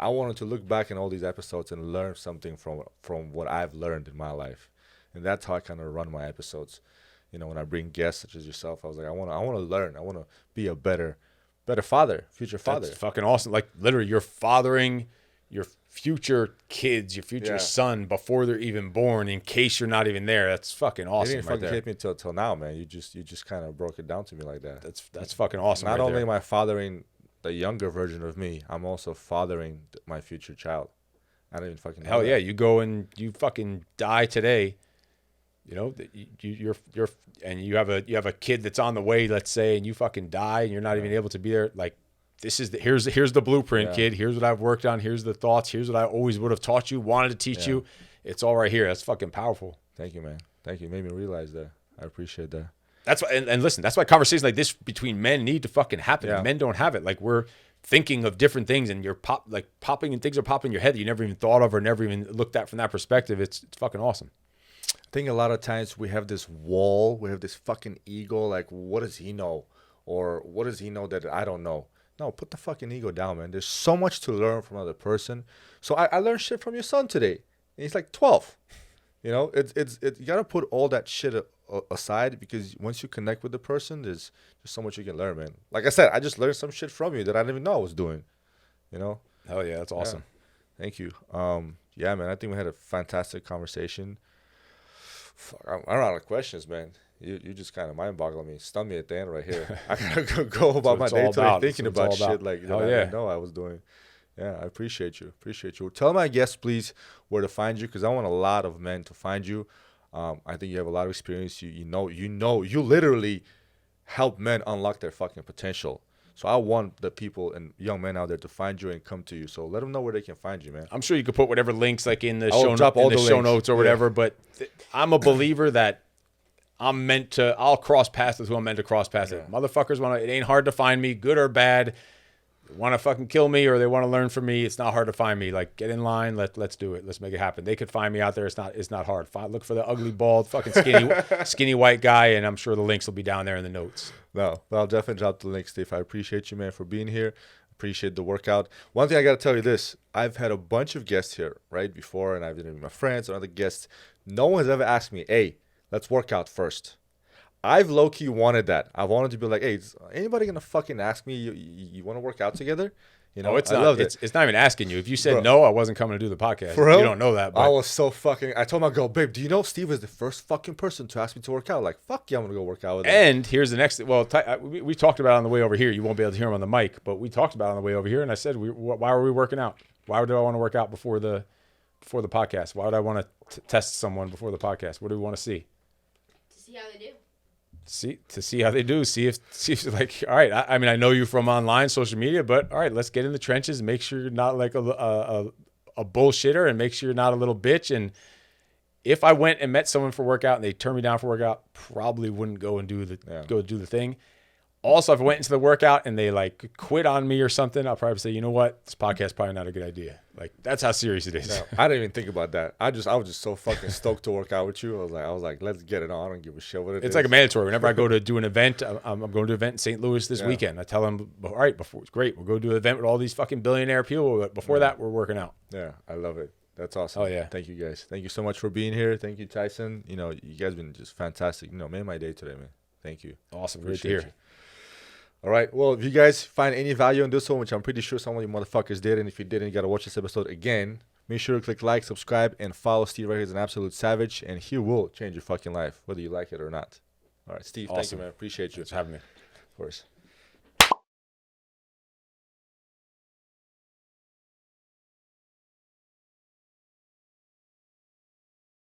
I wanted to look back in all these episodes and learn something from what I've learned in my life, and that's how I kind of run my episodes. You know, when I bring guests such as yourself, I was like, I want to learn. I want to be a better father, future father. That's fucking awesome. Like literally, you're fathering your future kids, your future son before they're even born. In case you're not even there, that's fucking awesome. It didn't fucking hit me till now, man. You just kind of broke it down to me like that. That's fucking awesome. Not only am I fathering the younger version of me, I'm also fathering my future child. I don't even fucking know hell that. yeah. You go and you fucking die today. You know, you're and you have a kid that's on the way, let's say, and you fucking die and you're not even able to be there. Like, this is here's the blueprint, kid. Here's what I've worked on. Here's the thoughts. Here's what I always would have taught you, wanted to teach you. It's all right here. That's fucking powerful. Thank you, man. Thank you. You made me realize that. I appreciate that. That's why, and listen, that's why conversations like this between men need to fucking happen. Yeah. Men don't have it. Like, we're thinking of different things, and you're popping, and things are popping in your head that you never even thought of or never even looked at from that perspective. It's fucking awesome. I think a lot of times we have this wall, we have this fucking ego, like, what does he know? Or what does he know that I don't know? No, put the fucking ego down, man. There's so much to learn from another person. So I learned shit from your son today. And he's like 12. You know, you got to put all that shit aside, because once you connect with the person, there's so much you can learn, man. Like I said, I just learned some shit from you that I didn't even know I was doing, you know? Hell yeah, that's awesome. Yeah. Thank you. Yeah, man, I think we had a fantastic conversation. Fuck, I'm out of questions, man. You just kind of mind-boggling me. Stun me at the end right here. I gotta go about my day today thinking about shit like that I didn't know I was doing. Yeah, I appreciate you. Tell my guests, please, where to find you, because I want a lot of men to find you. I think you have a lot of experience. You literally help men unlock their fucking potential. So I want the people and young men out there to find you and come to you. So let them know where they can find you, man. I'm sure you could put whatever links like in the show notes or whatever. But I'm a believer that I'll cross paths with who I'm meant to cross paths with. Motherfuckers it ain't hard to find me, good or bad. They want to fucking kill me or they want to learn from me. It's not hard to find me. Like, get in line. Let's do it. Let's make it happen. They could find me out there. It's not hard. Look for the ugly, bald, fucking skinny white guy, and I'm sure the links will be down there in the notes. No, but I'll definitely drop the link, Steve. I appreciate you, man, for being here. Appreciate the workout. One thing I got to tell you this. I've had a bunch of guests here, right, before, and I've been with my friends and other guests. No one's ever asked me, hey, let's work out first. I've low-key wanted that. I wanted to be like, hey, is anybody going to fucking ask me, you want to work out together? You know, it's not even asking you. If you said no, I wasn't coming to do the podcast. You don't know that. But I was so fucking. I told my girl, babe, do you know Steve is the first fucking person to ask me to work out? Like, fuck yeah, I'm gonna go work out with him. And here's the next. Well, we talked about it on the way over here. You won't be able to hear him on the mic, but we talked about it on the way over here. And I said, why were we working out? Why do I want to work out before the podcast? Why would I want to test someone before the podcast? What do we want to see? To see how they do. To see how they do. See if like, all right. I mean, I know you from online, social media, but all right, let's get in the trenches. Make sure you're not like a bullshitter, and make sure you're not a little bitch. And if I went and met someone for workout and they turned me down for workout, probably wouldn't go and do the thing. Also, if I went into the workout and they like quit on me or something, I'll probably say, you know what, this podcast is probably not a good idea. Like, that's how serious it is. No, I didn't even think about that. I was just so fucking stoked to work out with you. I was like, let's get it on. I don't give a shit what it is. It's like a mandatory. Whenever I go to do an event, I'm going to an event in St. Louis this weekend. I tell them, all right, it's great. We'll go do an event with all these fucking billionaire people. But before that, we're working out. Yeah, I love it. That's awesome. Oh, yeah. Thank you, guys. Thank you so much for being here. Thank you, Tyson. You know, you guys been just fantastic. You know, made my day today, man. Thank you. Awesome. Great to hear. You. All right. Well, if you guys find any value in this one, which I'm pretty sure some of you motherfuckers did, and if you didn't, you got to watch this episode again, make sure to click like, subscribe, and follow Steve right here. He's an absolute savage, and he will change your fucking life, whether you like it or not. All right, Steve, Thank you, man. Appreciate you. Thanks for having me. Of course.